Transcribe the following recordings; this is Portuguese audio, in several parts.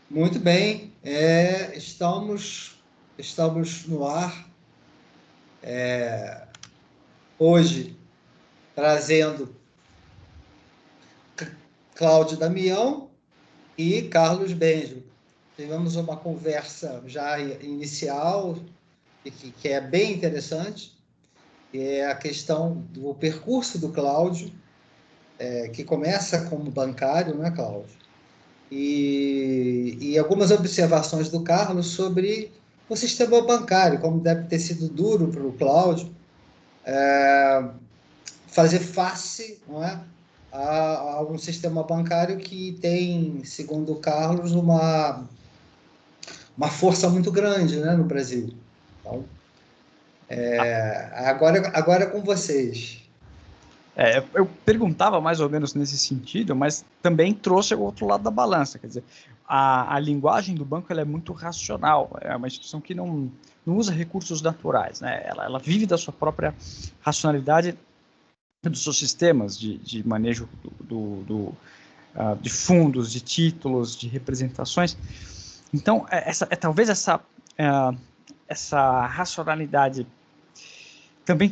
Muito bem, estamos no ar hoje trazendo Cláudio Damião e Carlos Benjo. Tivemos uma conversa já inicial que é bem interessante, que é a questão do percurso do Cláudio, que começa como bancário, né, Cláudio? E algumas observações do Carlos sobre o sistema bancário, como deve ter sido duro para o Cláudio fazer face, não é, a um sistema bancário que tem, segundo o Carlos, uma força muito grande, né, no Brasil. Então, agora é com vocês. Eu perguntava mais ou menos nesse sentido, mas também trouxe o outro lado da balança. Quer dizer, a linguagem do banco ela é muito racional, é uma instituição que não usa recursos naturais, né? Ela vive da sua própria racionalidade, dos seus sistemas de manejo de fundos, de títulos, de representações. Então, talvez essa racionalidade também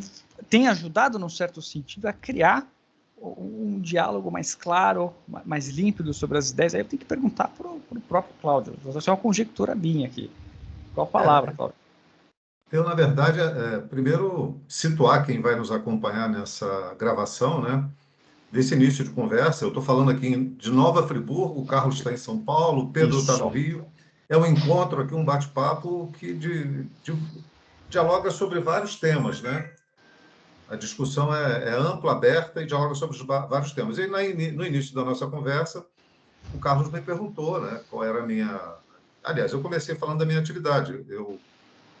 tem ajudado, num certo sentido, a criar um diálogo mais claro, mais límpido sobre as ideias. Aí eu tenho que perguntar para o próprio Cláudio. Essa é uma conjectura minha aqui. Qual a palavra, Cláudio? Eu, na verdade, primeiro situar quem vai nos acompanhar nessa gravação, né? Desse início de conversa. Eu estou falando aqui de Nova Friburgo, o Carlos está em São Paulo, o Pedro está no Rio. É um encontro aqui, um bate-papo que dialoga sobre vários temas, né? A discussão é ampla, aberta e dialoga sobre vários temas. E no início da nossa conversa, o Carlos me perguntou, né, qual era a minha... Aliás, eu comecei falando da minha atividade. Eu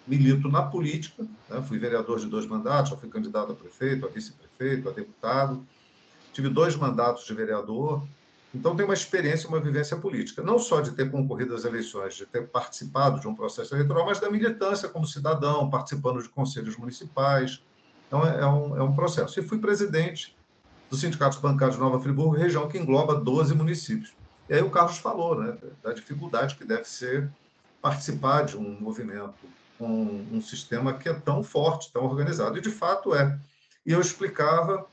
milito na política, né, fui vereador de 2 mandatos, já fui candidato a prefeito, a vice-prefeito, a deputado. Tive 2 mandatos de vereador. Então, tenho uma experiência, uma vivência política. Não só de ter concorrido às eleições, de ter participado de um processo eleitoral, mas da militância como cidadão, participando de conselhos municipais. Então, é um processo. E fui presidente do Sindicato Bancário de Nova Friburgo, região que engloba 12 municípios. E aí o Carlos falou, né, da dificuldade que deve ser participar de um movimento com um sistema que é tão forte, tão organizado. E, de fato, é. E eu explicava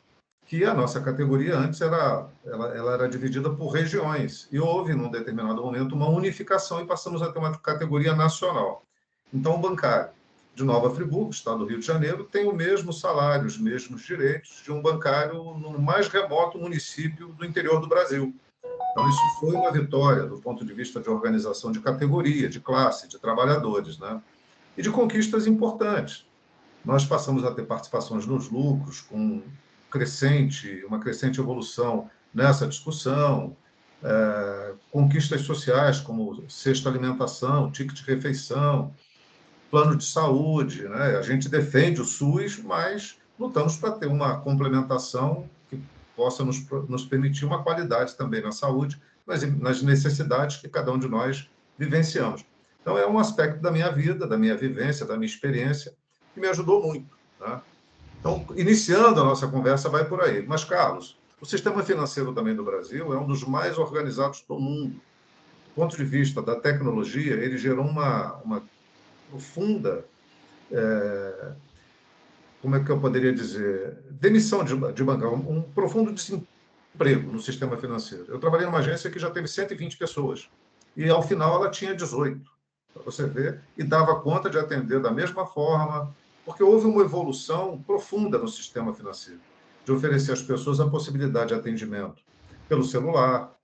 que a nossa categoria antes ela era dividida por regiões. E houve, num determinado momento, uma unificação e passamos a ter uma categoria nacional. Então, o bancário de Nova Friburgo, estado do Rio de Janeiro, tem o mesmo salário, os mesmos direitos de um bancário no mais remoto município do interior do Brasil. Então, isso foi uma vitória do ponto de vista de organização de categoria, de classe, de trabalhadores, né? E de conquistas importantes. Nós passamos a ter participações nos lucros, com uma crescente evolução nessa discussão, conquistas sociais como cesta alimentação, ticket de refeição, plano de saúde, né? A gente defende o SUS, mas lutamos para ter uma complementação que possa nos permitir uma qualidade também na saúde, mas nas necessidades que cada um de nós vivenciamos. Então, é um aspecto da minha vida, da minha vivência, da minha experiência, que me ajudou muito, tá? Então, iniciando a nossa conversa, vai por aí. Mas, Carlos, o sistema financeiro também do Brasil é um dos mais organizados do mundo. Do ponto de vista da tecnologia, ele gerou uma profunda, como é que eu poderia dizer, demissão de bancário, um profundo desemprego no sistema financeiro. Eu trabalhei numa agência que já teve 120 pessoas, e ao final ela tinha 18, para você ver, e dava conta de atender da mesma forma, porque houve uma evolução profunda no sistema financeiro, de oferecer às pessoas a possibilidade de atendimento pelo celular,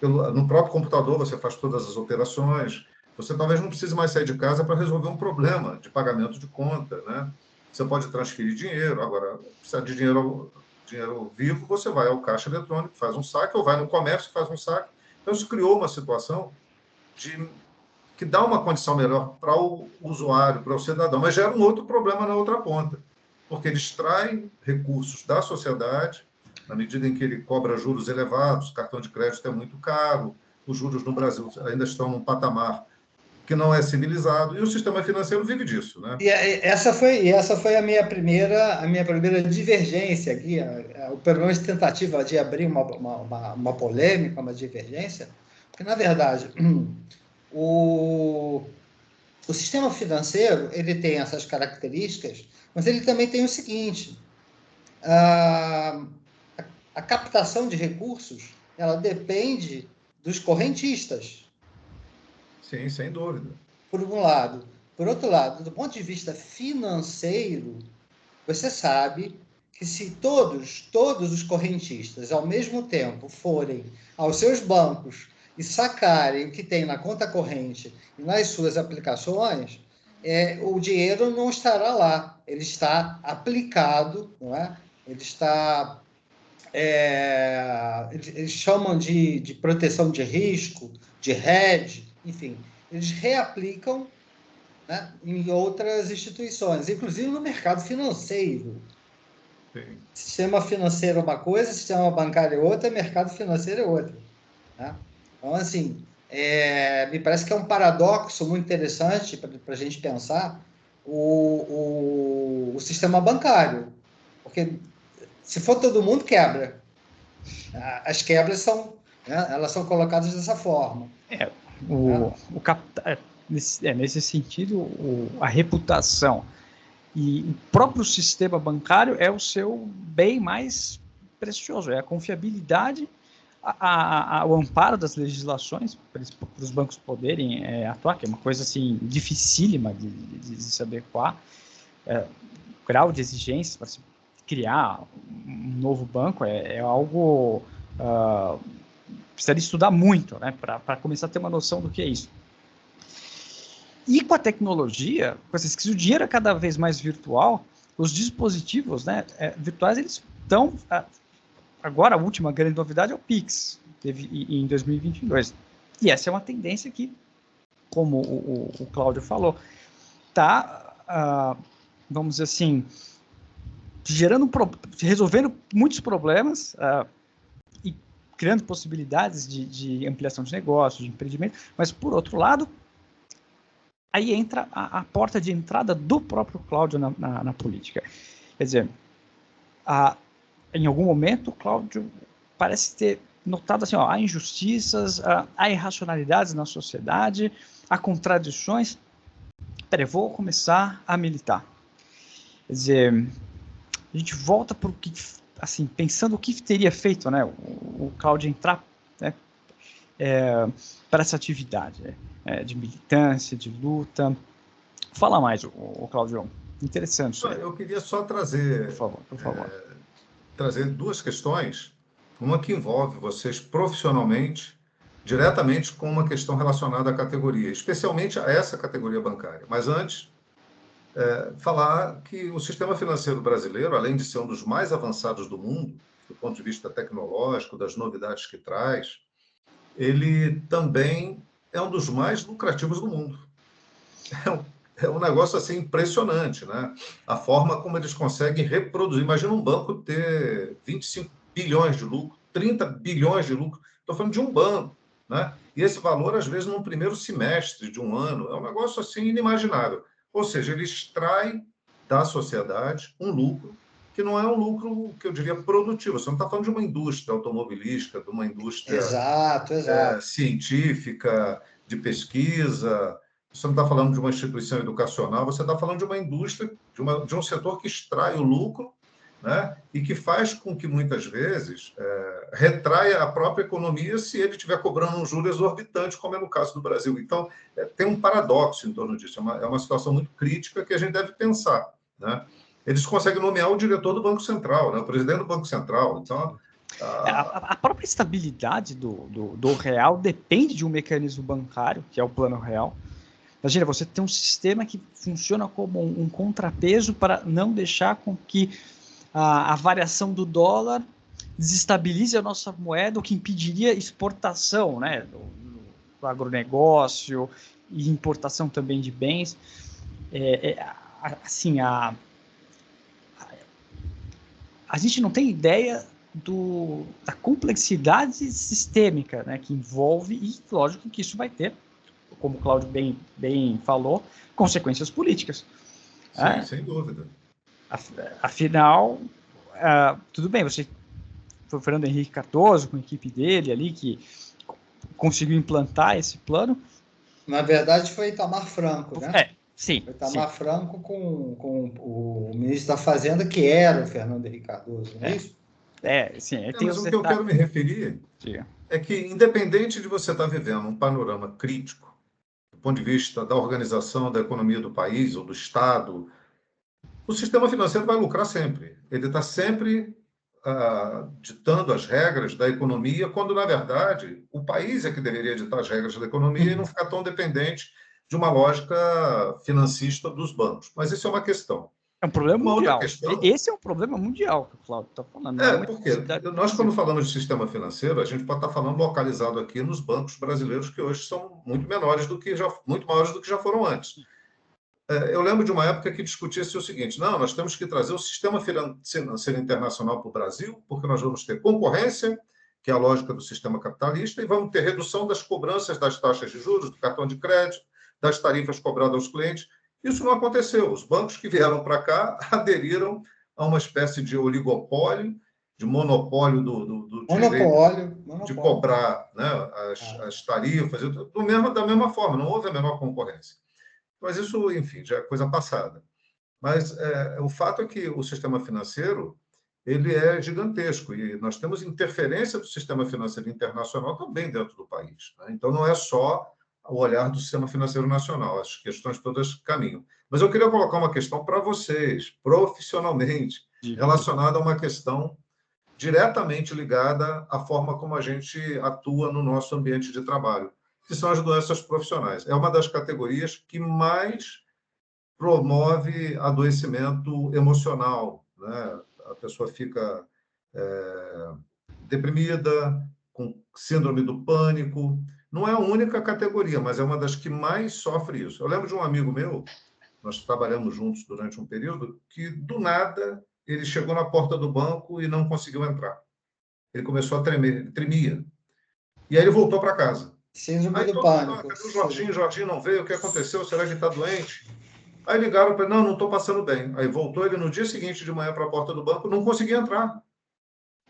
no próprio computador você faz todas as operações, você talvez não precise mais sair de casa para resolver um problema de pagamento de conta, né? Você pode transferir dinheiro, agora, precisa de dinheiro vivo, você vai ao caixa eletrônico, faz um saque, ou vai no comércio e faz um saque. Então, isso criou uma situação que dá uma condição melhor para o usuário, para o cidadão, mas gera um outro problema na outra ponta, porque ele extrai recursos da sociedade, na medida em que ele cobra juros elevados, cartão de crédito é muito caro, os juros no Brasil ainda estão num patamar que não é civilizado, e o sistema financeiro vive disso, né? E essa foi a minha primeira divergência aqui, pelo menos tentativa de abrir uma polêmica, uma divergência, Porque, na verdade, o sistema financeiro ele tem essas características, mas ele também tem o seguinte: a captação de recursos ela depende dos correntistas. Sim, sem dúvida. Por um lado. Por outro lado, do ponto de vista financeiro, você sabe que se todos os correntistas, ao mesmo tempo, forem aos seus bancos e sacarem o que tem na conta corrente e nas suas aplicações, o dinheiro não estará lá. Ele está aplicado, não é? Ele está... eles chamam de proteção de risco, de hedge, enfim. Eles reaplicam, né, em outras instituições, inclusive no mercado financeiro. Sim. Sistema financeiro é uma coisa, sistema bancário é outra, mercado financeiro é outra. Né? Então, assim, me parece que é um paradoxo muito interessante para a gente pensar o sistema bancário. Porque se for todo mundo, quebra. As quebras são, né, elas são colocadas dessa forma. Nesse sentido, a reputação e o próprio sistema bancário é o seu bem mais precioso, é a confiabilidade, o amparo das legislações para os bancos poderem atuar, que é uma coisa assim dificílima de se adequar, o grau de exigências para se criar um novo banco é algo precisaria estudar muito, né, para começar a ter uma noção do que é isso. E com a tecnologia, que o dinheiro é cada vez mais virtual, os dispositivos, né, virtuais, eles estão... Agora, a última grande novidade é o Pix, teve em 2022. E essa é uma tendência que, como o Cláudio falou, está, vamos dizer assim, resolvendo muitos problemas e criando possibilidades de ampliação de negócios, de empreendimento, mas, por outro lado, aí entra a porta de entrada do próprio Cláudio na política. Quer dizer, em algum momento o Cláudio parece ter notado assim, há injustiças, há irracionalidades na sociedade, há contradições. Peraí, vou começar a militar. Quer dizer, a gente volta para o que, assim, pensando o que teria feito, né, o Cláudio entrar, né, para essa atividade de militância, de luta. Fala mais, o Cláudio. Interessante isso aí. Eu queria só trazer, por favor. Trazer duas questões. Uma que envolve vocês profissionalmente, diretamente com uma questão relacionada à categoria, especialmente a essa categoria bancária. Mas antes, falar que o sistema financeiro brasileiro, além de ser um dos mais avançados do mundo, do ponto de vista tecnológico, das novidades que traz, ele também é um dos mais lucrativos do mundo. É um negócio assim impressionante, né? A forma como eles conseguem reproduzir. Imagina um banco ter 25 bilhões de lucro, 30 bilhões de lucro. Estou falando de um banco, né? E esse valor, às vezes, no primeiro semestre de um ano, é um negócio assim inimaginável. Ou seja, ele extrai da sociedade um lucro que não é um lucro que eu diria produtivo. Você não está falando de uma indústria automobilística, de uma indústria Exato. científica, de pesquisa. Você não está falando de uma instituição educacional, você está falando de uma indústria, de um setor que extrai o lucro, né, e que faz com que, muitas vezes, retraia a própria economia se ele estiver cobrando um juro exorbitante, como é no caso do Brasil. Então, tem um paradoxo em torno disso. É uma situação muito crítica que a gente deve pensar. Né? Eles conseguem nomear o diretor do Banco Central, né, o presidente do Banco Central. Então, a própria estabilidade do real depende de um mecanismo bancário, que é o Plano Real. Imagina, você tem um sistema que funciona como um contrapeso para não deixar com que a variação do dólar desestabilize a nossa moeda, o que impediria exportação, né, do agronegócio e importação também de bens. Assim, a gente não tem ideia da complexidade sistêmica, né, que envolve, e lógico que isso vai ter, como o Cláudio bem falou, consequências políticas. Sim, sem dúvida. Afinal, tudo bem, você foi o Fernando Henrique Cardoso, com a equipe dele ali, que conseguiu implantar esse plano. Na verdade, foi Itamar Franco, né? Sim. Foi Itamar Franco com o ministro da Fazenda, que era o Fernando Henrique Cardoso, não é isso? Sim. Mas o que eu quero me referir é que, independente de você estar vivendo um panorama crítico, do ponto de vista da organização da economia do país ou do Estado, o sistema financeiro vai lucrar sempre. Ele está sempre ditando as regras da economia, quando, na verdade, o país é que deveria ditar as regras da economia e não ficar tão dependente de uma lógica financista dos bancos. Mas isso é uma questão. É um problema uma mundial. Outra questão, esse é um problema mundial que o Cláudio está falando. Não é uma porque nós, quando falamos de sistema financeiro, a gente pode estar falando localizado aqui nos bancos brasileiros, que hoje são muito menores muito maiores do que já foram antes. Eu lembro de uma época que discutia-se o seguinte: não, nós temos que trazer o sistema financeiro internacional para o Brasil, porque nós vamos ter concorrência, que é a lógica do sistema capitalista, e vamos ter redução das cobranças das taxas de juros, do cartão de crédito, das tarifas cobradas aos clientes. Isso não aconteceu. Os bancos que vieram para cá aderiram a uma espécie de oligopólio, de monopólio do direito de cobrar, né, as tarifas, da mesma forma, não houve a menor concorrência. Mas isso, enfim, já é coisa passada. Mas o fato é que o sistema financeiro ele é gigantesco e nós temos interferência do sistema financeiro internacional também dentro do país, né? Então, não é só o olhar do sistema financeiro nacional, as questões todas caminham. Mas eu queria colocar uma questão para vocês, profissionalmente, relacionada a uma questão diretamente ligada à forma como a gente atua no nosso ambiente de trabalho, que são as doenças profissionais. É uma das categorias que mais promove adoecimento emocional, né? A pessoa fica deprimida, com síndrome do pânico. Não é a única categoria, mas é uma das que mais sofre isso. Eu lembro de um amigo meu, nós trabalhamos juntos durante um período, que do nada ele chegou na porta do banco e não conseguiu entrar. Ele começou a tremer, ele tremia. E aí ele voltou para casa. Síndrome do pânico. Cadê o Jorginho? Jorginho não veio, o que aconteceu? Será que ele está doente? Aí ligaram para ele, não estou passando bem. Aí voltou ele no dia seguinte de manhã para a porta do banco, não conseguia entrar.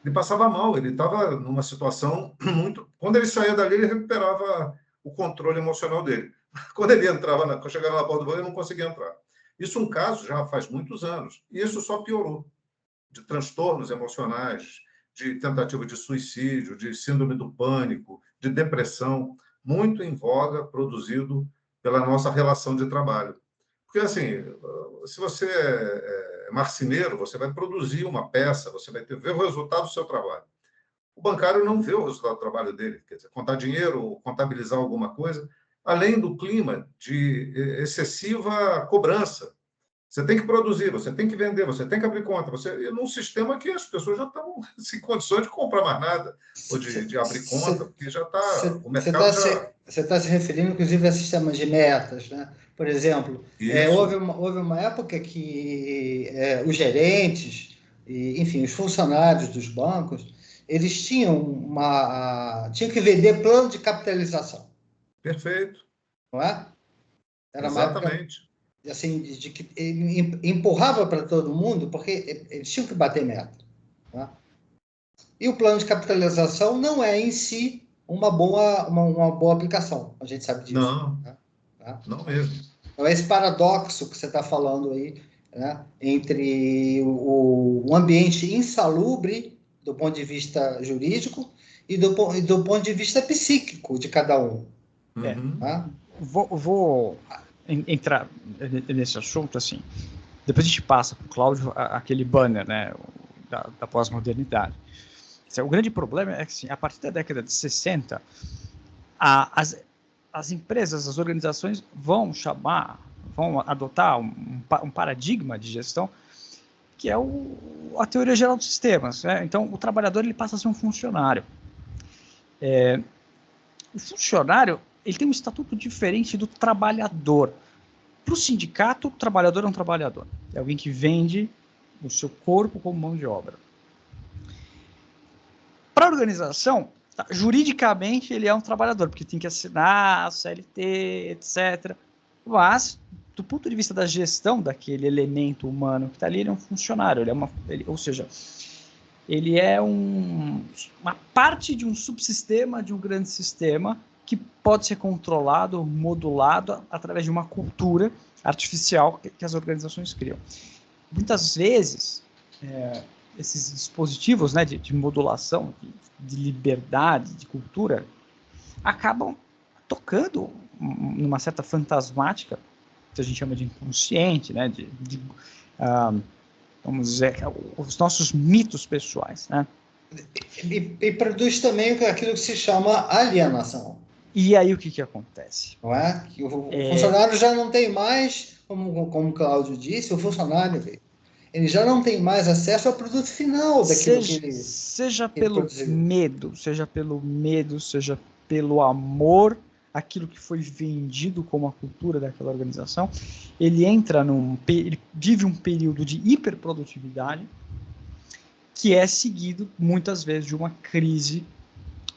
Ele passava mal, ele estava numa situação muito... Quando ele saía dali, ele recuperava o controle emocional dele. Quando ele chegava na porta do banco, ele não conseguia entrar. Isso é um caso já faz muitos anos. E isso só piorou. De transtornos emocionais, de tentativa de suicídio, de síndrome do pânico, de depressão, muito em voga, produzido pela nossa relação de trabalho. Porque, assim, se você é marceneiro, você vai produzir uma peça, você vai ver o resultado do seu trabalho. O bancário não vê o resultado do trabalho dele, quer dizer, contar dinheiro, contabilizar alguma coisa, além do clima de excessiva cobrança. Você tem que produzir, você tem que vender, você tem que abrir conta. Num sistema que as pessoas já estão sem condições de comprar mais nada, ou de abrir conta, porque já está... O mercado já... Você está se referindo, inclusive, a sistemas de metas, né? Por exemplo, houve uma época que os gerentes, enfim, os funcionários dos bancos, eles tinham que vender plano de capitalização. Perfeito. Não é? Era exatamente. Uma época, assim, de que ele empurrava para todo mundo, porque eles tinham que bater meta. Tá? E o plano de capitalização não é, em si, uma boa aplicação. A gente sabe disso. Não, tá? Não mesmo. Então, esse paradoxo que você está falando aí, né, entre o ambiente insalubre, do ponto de vista jurídico, e do ponto de vista psíquico de cada um. Tá? Vou entrar nesse assunto, assim. Depois a gente passa para o Cláudio aquele banner, né, da pós-modernidade. O grande problema é que, assim, a partir da década de 60, as empresas, as organizações vão adotar um paradigma de gestão que é a teoria geral dos sistemas, né? Então, o trabalhador ele passa a ser um funcionário. O funcionário ele tem um estatuto diferente do trabalhador. Para o sindicato, o trabalhador é um trabalhador. É alguém que vende o seu corpo como mão de obra. Para a organização, juridicamente, ele é um trabalhador, porque tem que assinar a CLT, etc. Mas, do ponto de vista da gestão daquele elemento humano que está ali, ele é um funcionário. Ou seja, ele é uma parte de um subsistema, de um grande sistema, que pode ser controlado, modulado através de uma cultura artificial que as organizações criam. Muitas vezes, esses dispositivos, né, de modulação, de liberdade, de cultura, acabam tocando numa certa fantasmática, que a gente chama de inconsciente, né, vamos dizer, os nossos mitos pessoais, né? E produz também aquilo que se chama alienação. E aí o que acontece? Não é? Que o funcionário já não tem mais, como o Cláudio disse, o funcionário, ele já não tem mais acesso ao produto final daquilo que ele seja ele pelo produziu. medo, seja pelo amor, aquilo que foi vendido como a cultura daquela organização, ele vive um período de hiperprodutividade que é seguido muitas vezes de uma crise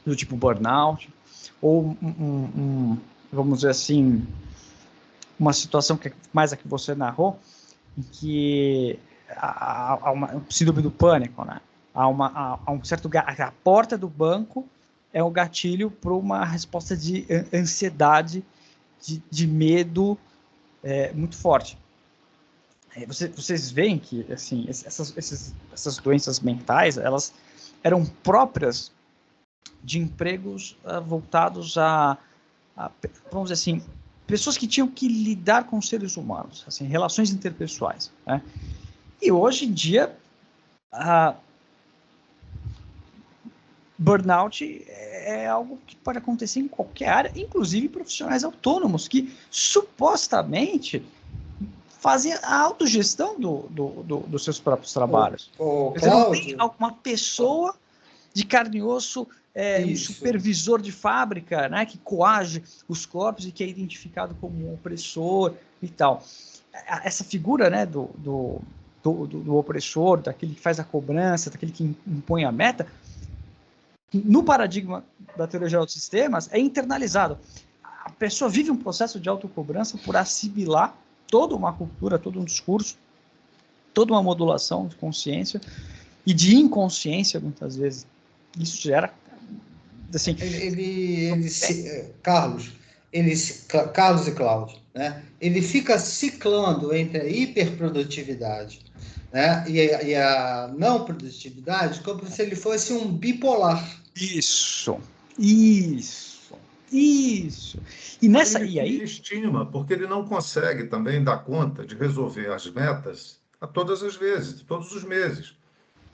do tipo burnout, ou vamos dizer assim, uma situação que é mais a que você narrou, em que há uma síndrome do pânico, né? Há um certo a porta do banco é um gatilho para uma resposta de ansiedade, de medo muito forte. Vocês veem que assim, essas doenças mentais, elas eram próprias de empregos voltados vamos dizer assim, pessoas que tinham que lidar com seres humanos, assim, relações interpessoais, né? E hoje em dia, burnout é algo que pode acontecer em qualquer área, inclusive profissionais autônomos, que supostamente fazem a autogestão dos seus próprios trabalhos. Você não tem uma pessoa de carne e osso, um supervisor de fábrica, né, que coage os corpos e que é identificado como um opressor e tal. Essa figura, né, do opressor, daquele que faz a cobrança, daquele que impõe a meta, no paradigma da teoria geral dos sistemas, é internalizado. A pessoa vive um processo de autocobrança por assimilar toda uma cultura, todo um discurso, toda uma modulação de consciência e de inconsciência, muitas vezes. Isso gera, assim... Carlos e Cláudio, né? Ele fica ciclando entre a hiperprodutividade, né, e a não produtividade, como se ele fosse um bipolar. Isso. E aí ele estima, porque ele não consegue também dar conta de resolver as metas a todas as vezes, todos os meses.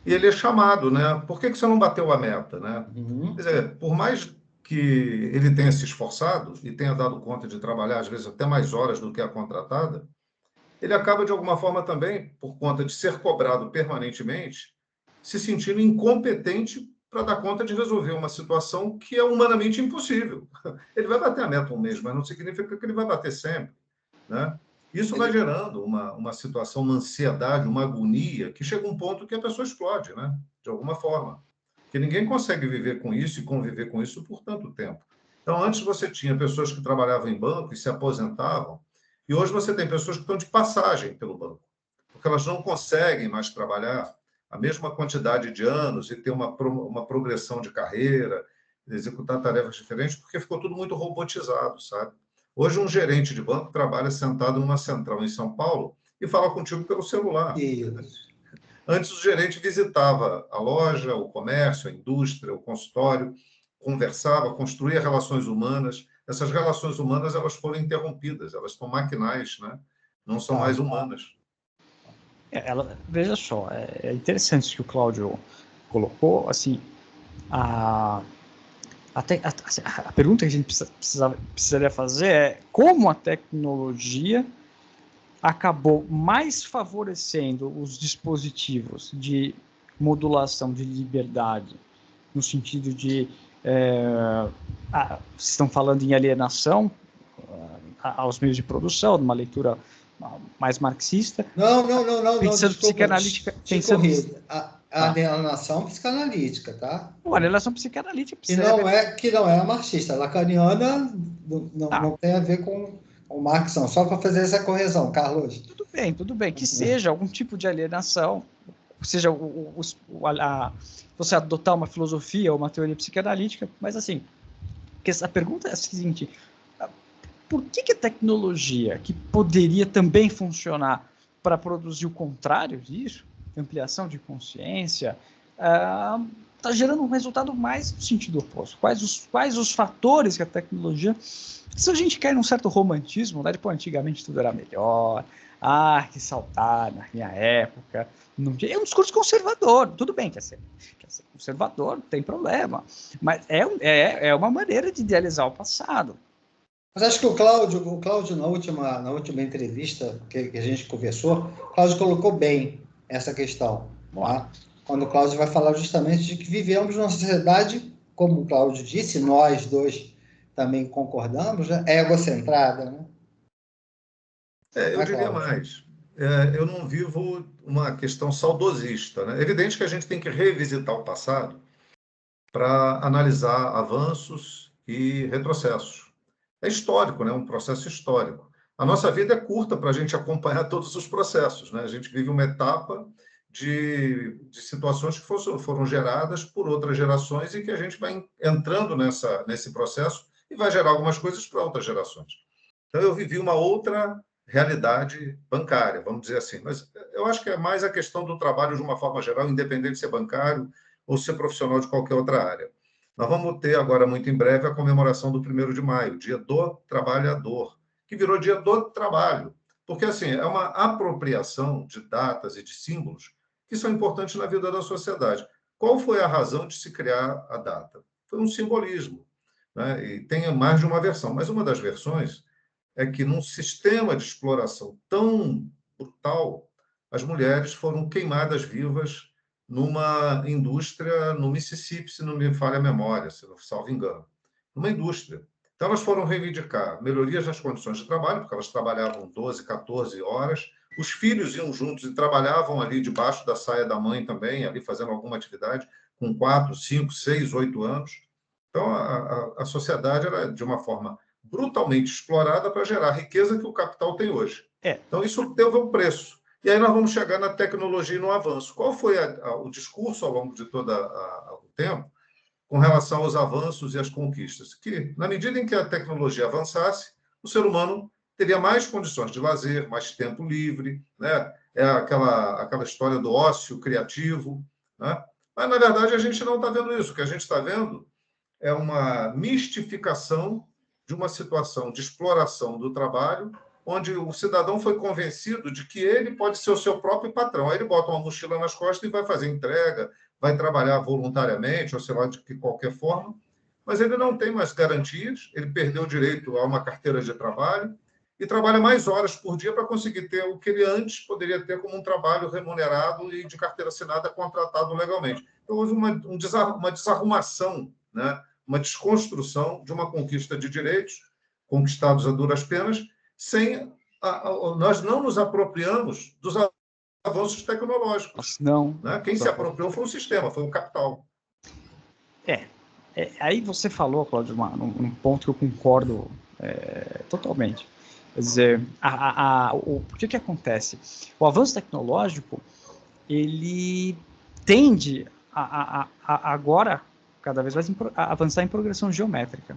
E ele é chamado, né? Por que você não bateu a meta, né? Uhum. Quer dizer, por mais que ele tenha se esforçado e tenha dado conta de trabalhar, às vezes, até mais horas do que a contratada, ele acaba, de alguma forma, também, por conta de ser cobrado permanentemente, se sentindo incompetente para dar conta de resolver uma situação que é humanamente impossível. Ele vai bater a meta um mês, mas não significa que ele vai bater sempre, né? Isso vai gerando uma situação, uma ansiedade, uma agonia, que chega um ponto que a pessoa explode, né? De alguma forma. Porque ninguém consegue viver com isso e conviver com isso por tanto tempo. Então, antes você tinha pessoas que trabalhavam em banco e se aposentavam, e hoje você tem pessoas que estão de passagem pelo banco, porque elas não conseguem mais trabalhar a mesma quantidade de anos e ter uma progressão de carreira, executar tarefas diferentes, porque ficou tudo muito robotizado, sabe? Hoje, um gerente de banco trabalha sentado numa central em São Paulo e fala contigo pelo celular. Isso. Antes, o gerente visitava a loja, o comércio, a indústria, o consultório, conversava, construía relações humanas. Essas relações humanas, elas foram interrompidas, elas são maquinais, né? Não são mais humanas. Veja só, é interessante isso que o Cláudio colocou, assim, a pergunta que a gente precisaria fazer é como a tecnologia acabou mais favorecendo os dispositivos de modulação de liberdade, no sentido de vocês estão falando em alienação aos meios de produção, numa leitura mais marxista. Não, pensando psicanalítica, pensando a alienação psicanalítica, tá? A alienação psicanalítica que não é marxista, lacaniana não tem a ver com o Marx, não. Só para fazer essa correção, Carlos. Tudo bem, que seja algum tipo de alienação, seja você adotar uma filosofia ou uma teoria psicanalítica, mas assim, a pergunta é a seguinte: por que a tecnologia, que poderia também funcionar para produzir o contrário disso, ampliação de consciência, está gerando um resultado mais no sentido oposto? Quais os fatores que a tecnologia... Se a gente quer num certo romantismo, né, antigamente tudo era melhor, que saudade, na minha época, não tinha... É um discurso conservador, tudo bem, quer ser conservador, não tem problema, mas é uma maneira de idealizar o passado. Mas acho que o Cláudio na última entrevista que a gente conversou, o Cláudio colocou bem essa questão. Tá? Quando o Cláudio vai falar justamente de que vivemos numa sociedade, como o Cláudio disse, nós dois também concordamos, né? Egocentrada. Né? Eu diria mais. Eu não vivo uma questão saudosista. Né? É evidente que a gente tem que revisitar o passado para analisar avanços e retrocessos. É histórico, né? Um processo histórico. A nossa vida é curta para a gente acompanhar todos os processos. Né? A gente vive uma etapa de situações que foram geradas por outras gerações e que a gente vai entrando nesse processo e vai gerar algumas coisas para outras gerações. Então, eu vivi uma outra realidade bancária, vamos dizer assim. Mas eu acho que é mais a questão do trabalho de uma forma geral, independente de ser bancário ou ser profissional de qualquer outra área. Nós vamos ter agora, muito em breve, a comemoração do 1º de maio, Dia do Trabalhador, que virou Dia do Trabalho. Porque, assim, é uma apropriação de datas e de símbolos que são importantes na vida da sociedade. Qual foi a razão de se criar a data? Foi um simbolismo, né? E tem mais de uma versão, mas uma das versões é que, num sistema de exploração tão brutal, as mulheres foram queimadas vivas numa indústria no Mississippi, se não me falha a memória, se não salvo engano, numa indústria. Então, elas foram reivindicar melhorias nas condições de trabalho, porque elas trabalhavam 12, 14 horas, os filhos iam juntos e trabalhavam ali debaixo da saia da mãe também, ali fazendo alguma atividade, com 4, 5, 6, 8 anos. Então, a sociedade era, de uma forma brutalmente explorada para gerar a riqueza que o capital tem hoje. Então, isso teve um preço. E aí nós vamos chegar na tecnologia e no avanço. Qual foi o discurso ao longo de todo o tempo com relação aos avanços e às conquistas? Que, na medida em que a tecnologia avançasse, o ser humano teria mais condições de lazer, mais tempo livre, né? É aquela história do ócio criativo, né? Mas, na verdade, a gente não está vendo isso. O que a gente está vendo é uma mistificação de uma situação de exploração do trabalho, onde o cidadão foi convencido de que ele pode ser o seu próprio patrão. Aí ele bota uma mochila nas costas e vai fazer entrega, vai trabalhar voluntariamente, ou sei lá, de qualquer forma, mas ele não tem mais garantias, ele perdeu o direito a uma carteira de trabalho e trabalha mais horas por dia para conseguir ter o que ele antes poderia ter como um trabalho remunerado e de carteira assinada contratado legalmente. Então, houve uma desarrumação, né? Uma desconstrução de uma conquista de direitos conquistados a duras penas, nós não nos apropriamos dos avanços tecnológicos. Não. Né? Quem se apropriou foi o sistema, foi o capital. Aí você falou, Cláudio, num ponto que eu concordo totalmente. Quer dizer, o que acontece? O avanço tecnológico, ele tende a agora cada vez mais avançar em progressão geométrica.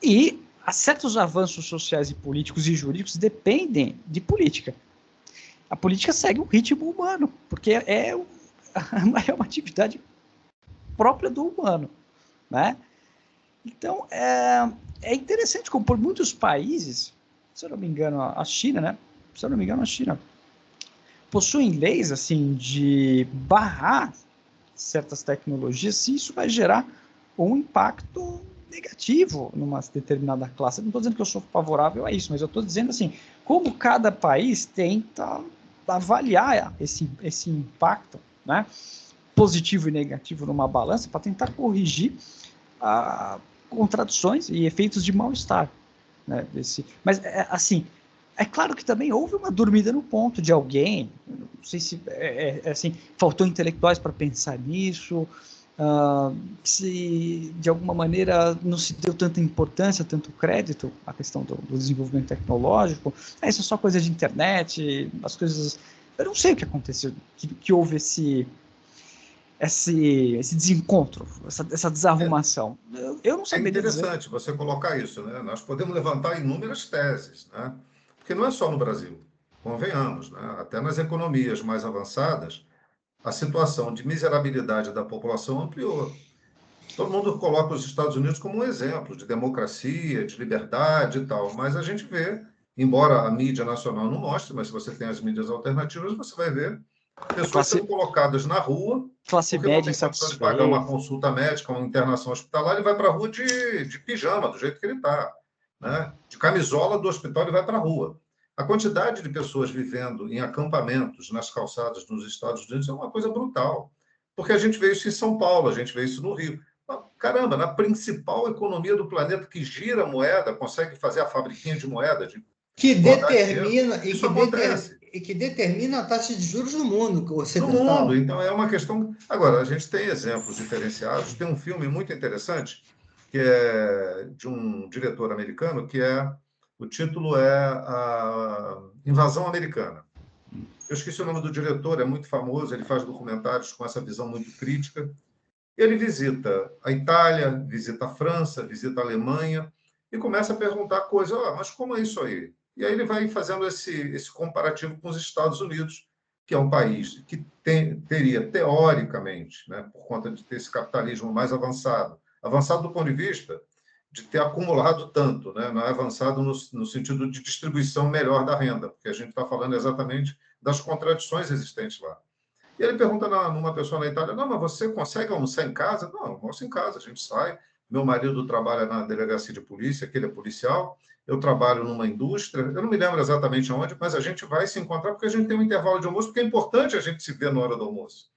E certos avanços sociais e políticos e jurídicos dependem de política. A política segue o ritmo humano, porque é uma atividade própria do humano, né? Então, é interessante como por muitos países, se eu não me engano, a China, né? Se eu não me engano, a China possuem leis, assim, de barrar certas tecnologias, se isso vai gerar um impacto negativo numa determinada classe. Eu não estou dizendo que eu sou favorável a isso, mas eu estou dizendo assim, como cada país tenta avaliar esse impacto, né, positivo e negativo numa balança para tentar corrigir contradições e efeitos de mal-estar. Né, mas, assim, é claro que também houve uma dormida no ponto de alguém, não sei se assim, faltou intelectuais para pensar nisso, se de alguma maneira não se deu tanta importância, tanto crédito à questão do desenvolvimento tecnológico, isso é só coisa de internet, as coisas Eu não sei o que aconteceu, que houve esse desencontro, essa desarrumação. Eu não É saberia dizer. interessante você colocar isso, né? Nós podemos levantar inúmeras teses, né? Porque não é só no Brasil, convenhamos, né? Até nas economias mais avançadas, a situação de miserabilidade da população ampliou. Todo mundo coloca os Estados Unidos como um exemplo de democracia, de liberdade e tal, mas a gente vê, embora a mídia nacional não mostre, mas se você tem as mídias alternativas, você vai ver pessoas Classe, sendo colocadas na rua classe porque não média tem condição de pagar uma insatisfeita. consulta médica, uma internação hospitalar, ele vai para a rua de pijama, do jeito que ele está, né? De camisola do hospital, ele vai para a rua. A quantidade de pessoas vivendo em acampamentos nas calçadas nos Estados Unidos é uma coisa brutal, porque a gente vê isso em São Paulo, a gente vê isso no Rio. Caramba, na principal economia do planeta que gira a moeda, consegue fazer a fabriquinha de moeda, de Que rodar dinheiro, determina isso acontece. e que determina a taxa de juros no mundo No mundo, ocidental. então é uma questão. Agora, a gente tem exemplos diferenciados. Tem um filme muito interessante, que é de um diretor americano, o título é A Invasão Americana. Eu esqueci o nome do diretor, é muito famoso, ele faz documentários com essa visão muito crítica. Ele visita a Itália, visita a França, visita a Alemanha e começa a perguntar coisas, mas como é isso aí? E aí ele vai fazendo esse comparativo com os Estados Unidos, que é um país que teria, teoricamente, né, por conta de ter esse capitalismo mais avançado do ponto de vista de ter acumulado tanto, né, não é avançado no sentido de distribuição melhor da renda, porque a gente está falando exatamente das contradições existentes lá. E ele pergunta numa pessoa na Itália, não, mas você consegue almoçar em casa? Não, almoço em casa, a gente sai. Meu marido trabalha na delegacia de polícia, que ele é policial, eu trabalho numa indústria, eu não me lembro exatamente onde, mas a gente vai se encontrar porque a gente tem um intervalo de almoço, porque é importante a gente se ver na hora do almoço.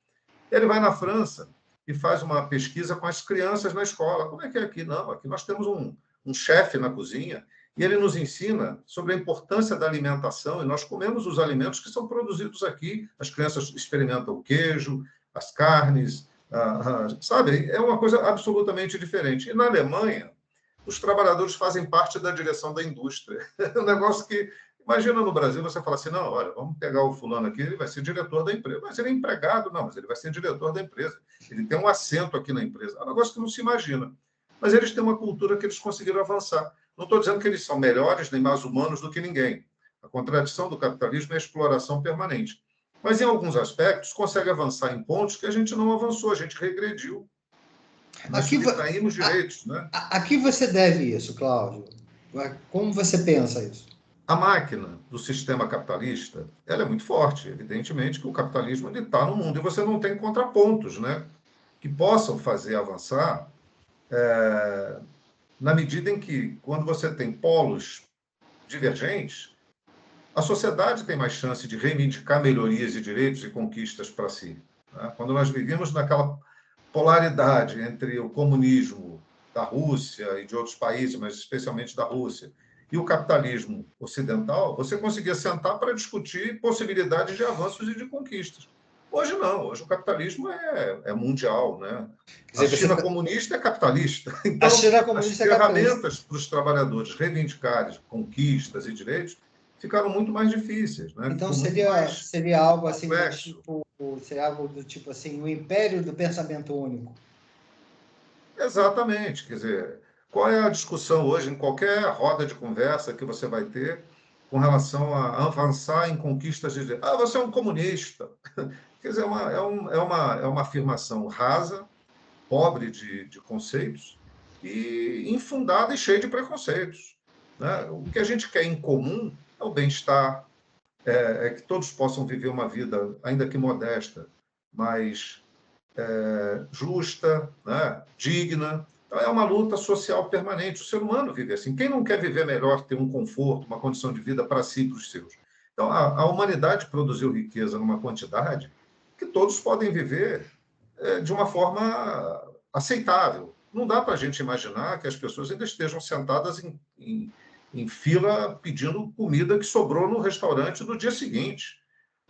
Ele vai na França e faz uma pesquisa com as crianças na escola. Como é que é aqui? Não, aqui nós temos um chefe na cozinha e ele nos ensina sobre a importância da alimentação, e nós comemos os alimentos que são produzidos aqui. As crianças experimentam o queijo, as carnes, sabe? É uma coisa absolutamente diferente. E na Alemanha, os trabalhadores fazem parte da direção da indústria. É um negócio que, imagina no Brasil, você fala assim, não, olha, vamos pegar o fulano aqui, ele vai ser diretor da empresa. Mas ele é empregado, não, mas ele vai ser diretor da empresa. Ele tem um assento aqui na empresa. É um negócio que não se imagina. Mas eles têm uma cultura que eles conseguiram avançar. Não estou dizendo que eles são melhores nem mais humanos do que ninguém. A contradição do capitalismo é a exploração permanente. Mas, em alguns aspectos, consegue avançar em pontos que a gente não avançou, a gente regrediu. Nós subtraímos direitos, né? A que você deve isso, Cláudio? Como você pensa isso? A máquina do sistema capitalista, ela é muito forte. Evidentemente que o capitalismo está no mundo e você não tem contrapontos, né, que possam fazer avançar na medida em que, quando você tem polos divergentes, a sociedade tem mais chance de reivindicar melhorias e direitos e conquistas para si. Né? Quando nós vivemos naquela polaridade entre o comunismo da Rússia e de outros países, mas especialmente da Rússia, e o capitalismo ocidental, você conseguia sentar para discutir possibilidades de avanços e de conquistas. Hoje não, hoje o capitalismo é mundial, né? A China comunista é capitalista. Então, a China as comunista é capitalista. ferramentas para os trabalhadores reivindicarem conquistas e direitos ficaram muito mais difíceis, né? Então seria algo assim seria algo do tipo assim, o império do pensamento único. Exatamente, quer dizer, qual é a discussão hoje em qualquer roda de conversa que você vai ter com relação a avançar em conquistas de direitos? Ah, você é um comunista. Quer dizer, é uma afirmação rasa, pobre de conceitos e infundada e cheia de preconceitos. Né? O que a gente quer em comum é o bem-estar, é que todos possam viver uma vida, ainda que modesta, mas justa, né? Digna. Então, é uma luta social permanente. O ser humano vive assim. Quem não quer viver melhor, ter um conforto, uma condição de vida para si e para os seus? Então, a humanidade produziu riqueza numa quantidade que todos podem viver de uma forma aceitável. Não dá para a gente imaginar que as pessoas ainda estejam sentadas em fila pedindo comida que sobrou no restaurante no dia seguinte.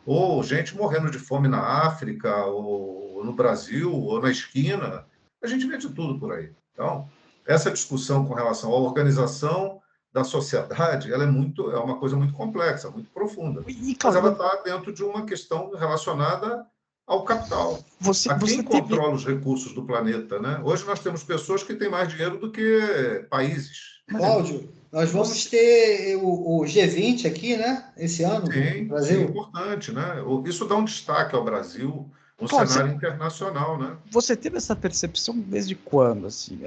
Ou gente morrendo de fome na África, ou no Brasil, ou na esquina. A gente vê de tudo por aí. Então, essa discussão com relação à organização da sociedade, ela é uma coisa muito complexa, muito profunda. E, Mas ela Cláudio, está dentro de uma questão relacionada ao capital. você A quem teve... controla os recursos do planeta, né? Hoje nós temos pessoas que têm mais dinheiro do que países. Cláudio, nós vamos ter o G20 aqui, né? Esse ano, no Sim, sim, Brasil. importante, né? Isso dá um destaque ao Brasil no Cláudio, cenário internacional, né? você teve essa percepção desde quando? Assim?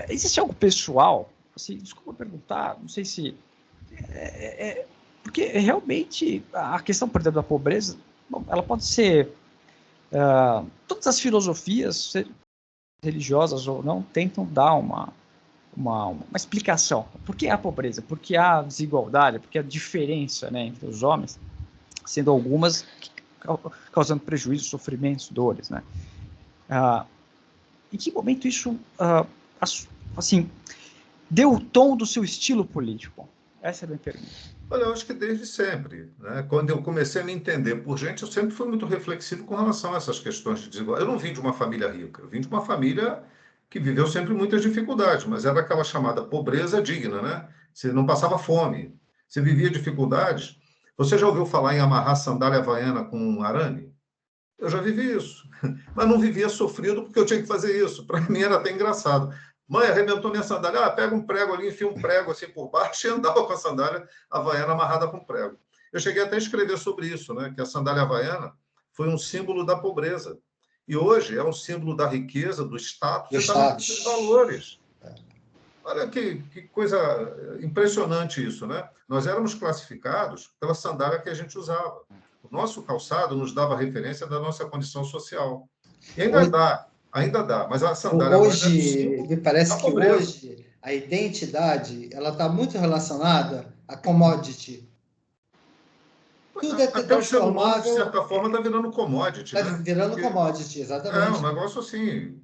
Existe algo pessoal? Assim, desculpa perguntar, não sei se... porque realmente a questão, por exemplo, da pobreza, bom, ela pode ser... todas as filosofias, religiosas ou não, tentam dar uma explicação. Por que há pobreza? Por que há desigualdade? Por que há diferença, né, entre os homens, sendo algumas causando prejuízos, sofrimentos, dores, né? Em que momento isso assim, deu o tom do seu estilo político? Essa é a minha pergunta. Olha, eu acho que desde sempre, né? Quando eu comecei a me entender por gente, eu sempre fui muito reflexivo com relação a essas questões de desigualdade. Eu não vim de uma família rica, eu vim de uma família que viveu sempre muitas dificuldades, mas era aquela chamada pobreza digna, né? Você não passava fome, você vivia dificuldades. Você já ouviu falar em amarrar sandália havaiana com um arame? Eu já vivi isso, mas não vivia sofrido porque eu tinha que fazer isso. Para mim era até engraçado. Mãe, arrebentou minha sandália. Pega um prego ali, enfia um prego assim por baixo e andava com a sandália havaiana amarrada com prego. Eu cheguei até a escrever sobre isso, né? Que a sandália havaiana foi um símbolo da pobreza. E hoje é um símbolo da riqueza, do status, e está nos valores. Olha que coisa impressionante isso, né? Nós éramos classificados pela sandália que a gente usava. O nosso calçado nos dava referência da nossa condição social. E ainda dá, mas a sandália hoje, é um símbolo me parece da que pobreza. hoje a identidade ela está muito relacionada à commodity. Tudo é Até o ser humano, de transformável, certa forma, está virando commodity, está né? virando Porque commodity, é um exatamente. negócio assim.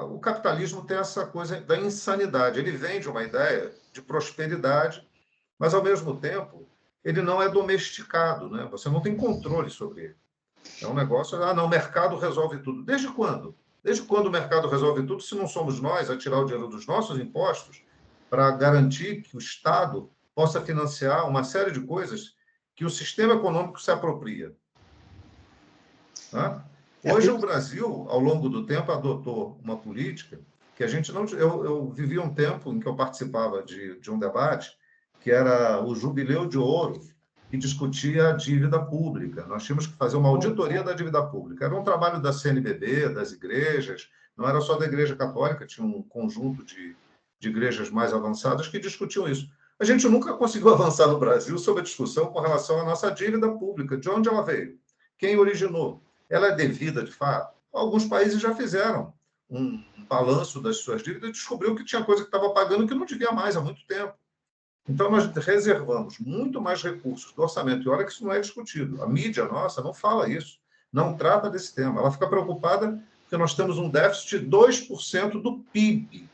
O capitalismo tem essa coisa da insanidade. Ele vende uma ideia de prosperidade, mas, ao mesmo tempo, ele não é domesticado, né? Você não tem controle sobre ele. É um negócio, não, o mercado resolve tudo. Desde quando? Desde quando o mercado resolve tudo, se não somos nós a tirar o dinheiro dos nossos impostos para garantir que o Estado possa financiar uma série de coisas que o sistema econômico se apropria? Né? Hoje, o Brasil, ao longo do tempo, adotou uma política que a gente não... Eu vivi um tempo em que eu participava de um debate que era o Jubileu de Ouro, que discutia a dívida pública. Nós tínhamos que fazer uma auditoria da dívida pública. Era um trabalho da CNBB, das igrejas, não era só da Igreja Católica, tinha um conjunto de igrejas mais avançadas que discutiam isso. A gente nunca conseguiu avançar no Brasil sobre a discussão com relação à nossa dívida pública, de onde ela veio, quem originou. Ela é devida, de fato? Alguns países já fizeram um balanço das suas dívidas e descobriu que tinha coisa que estava pagando que não devia mais há muito tempo. Então, nós reservamos muito mais recursos do orçamento. E olha que isso não é discutido. A mídia nossa não fala isso, não trata desse tema. Ela fica preocupada porque nós temos um déficit de 2% do PIB.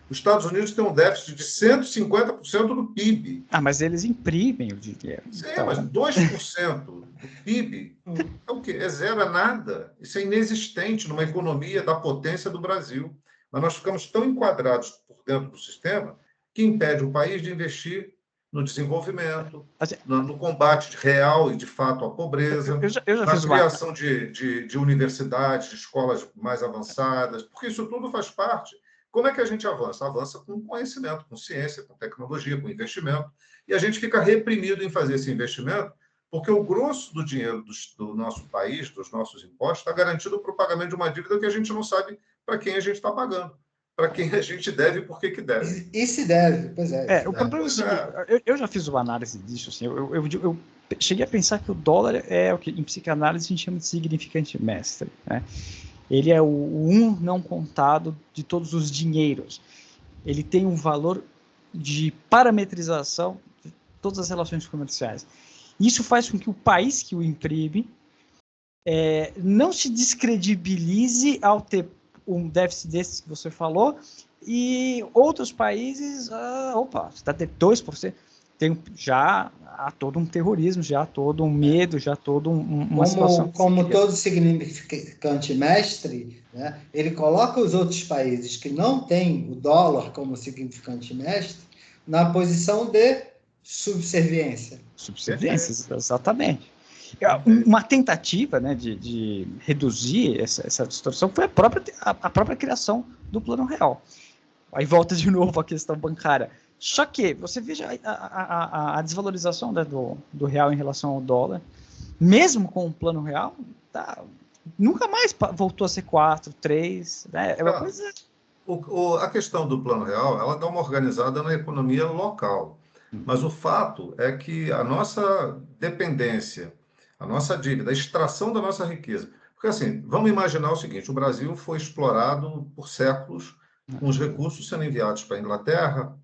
Os Estados Unidos têm um déficit de 150% do PIB. Mas eles imprimem o dinheiro. Sim, Então... mas 2% do PIB é o quê? É zero, é nada. Isso é inexistente numa economia da potência do Brasil. Mas nós ficamos tão enquadrados por dentro do sistema que impede o país de investir no desenvolvimento, no combate real e, de fato, à pobreza, na criação de universidades, de escolas mais avançadas, porque isso tudo faz parte. Como é que a gente avança? Avança com conhecimento, com ciência, com tecnologia, com investimento. E a gente fica reprimido em fazer esse investimento, porque o grosso do dinheiro do nosso país, dos nossos impostos, está garantido para o pagamento de uma dívida que a gente não sabe para quem a gente está pagando, para quem a gente deve e por que deve. E se deve, pois é. O problema é o seguinte, eu já fiz uma análise disso, assim, eu cheguei a pensar que o dólar é o que em psicanálise a gente chama de significante mestre, né? Ele é o não contado de todos os dinheiros. Ele tem um valor de parametrização de todas as relações comerciais. Isso faz com que o país que o imprime não se descredibilize ao ter um déficit desses que você falou, e outros países, você está tendo 2%. já há todo um terrorismo, já há todo um medo, já há todo uma situação... Como todo significante mestre, né, ele coloca os outros países que não têm o dólar como significante mestre na posição de subserviência. Subserviência, exatamente. Uma tentativa, né, de reduzir essa distorção foi a própria criação do Plano Real. Aí volta de novo a questão bancária. Só que você veja a desvalorização, né, do real em relação ao dólar, mesmo com o Plano Real, nunca mais voltou a ser 4, 3, né? É uma coisa... A questão do Plano Real, ela dá uma organizada na economia local. Mas o fato é que a nossa dependência, a nossa dívida, a extração da nossa riqueza... Porque, assim, vamos imaginar o seguinte, o Brasil foi explorado por séculos, com os recursos sendo enviados para a Inglaterra,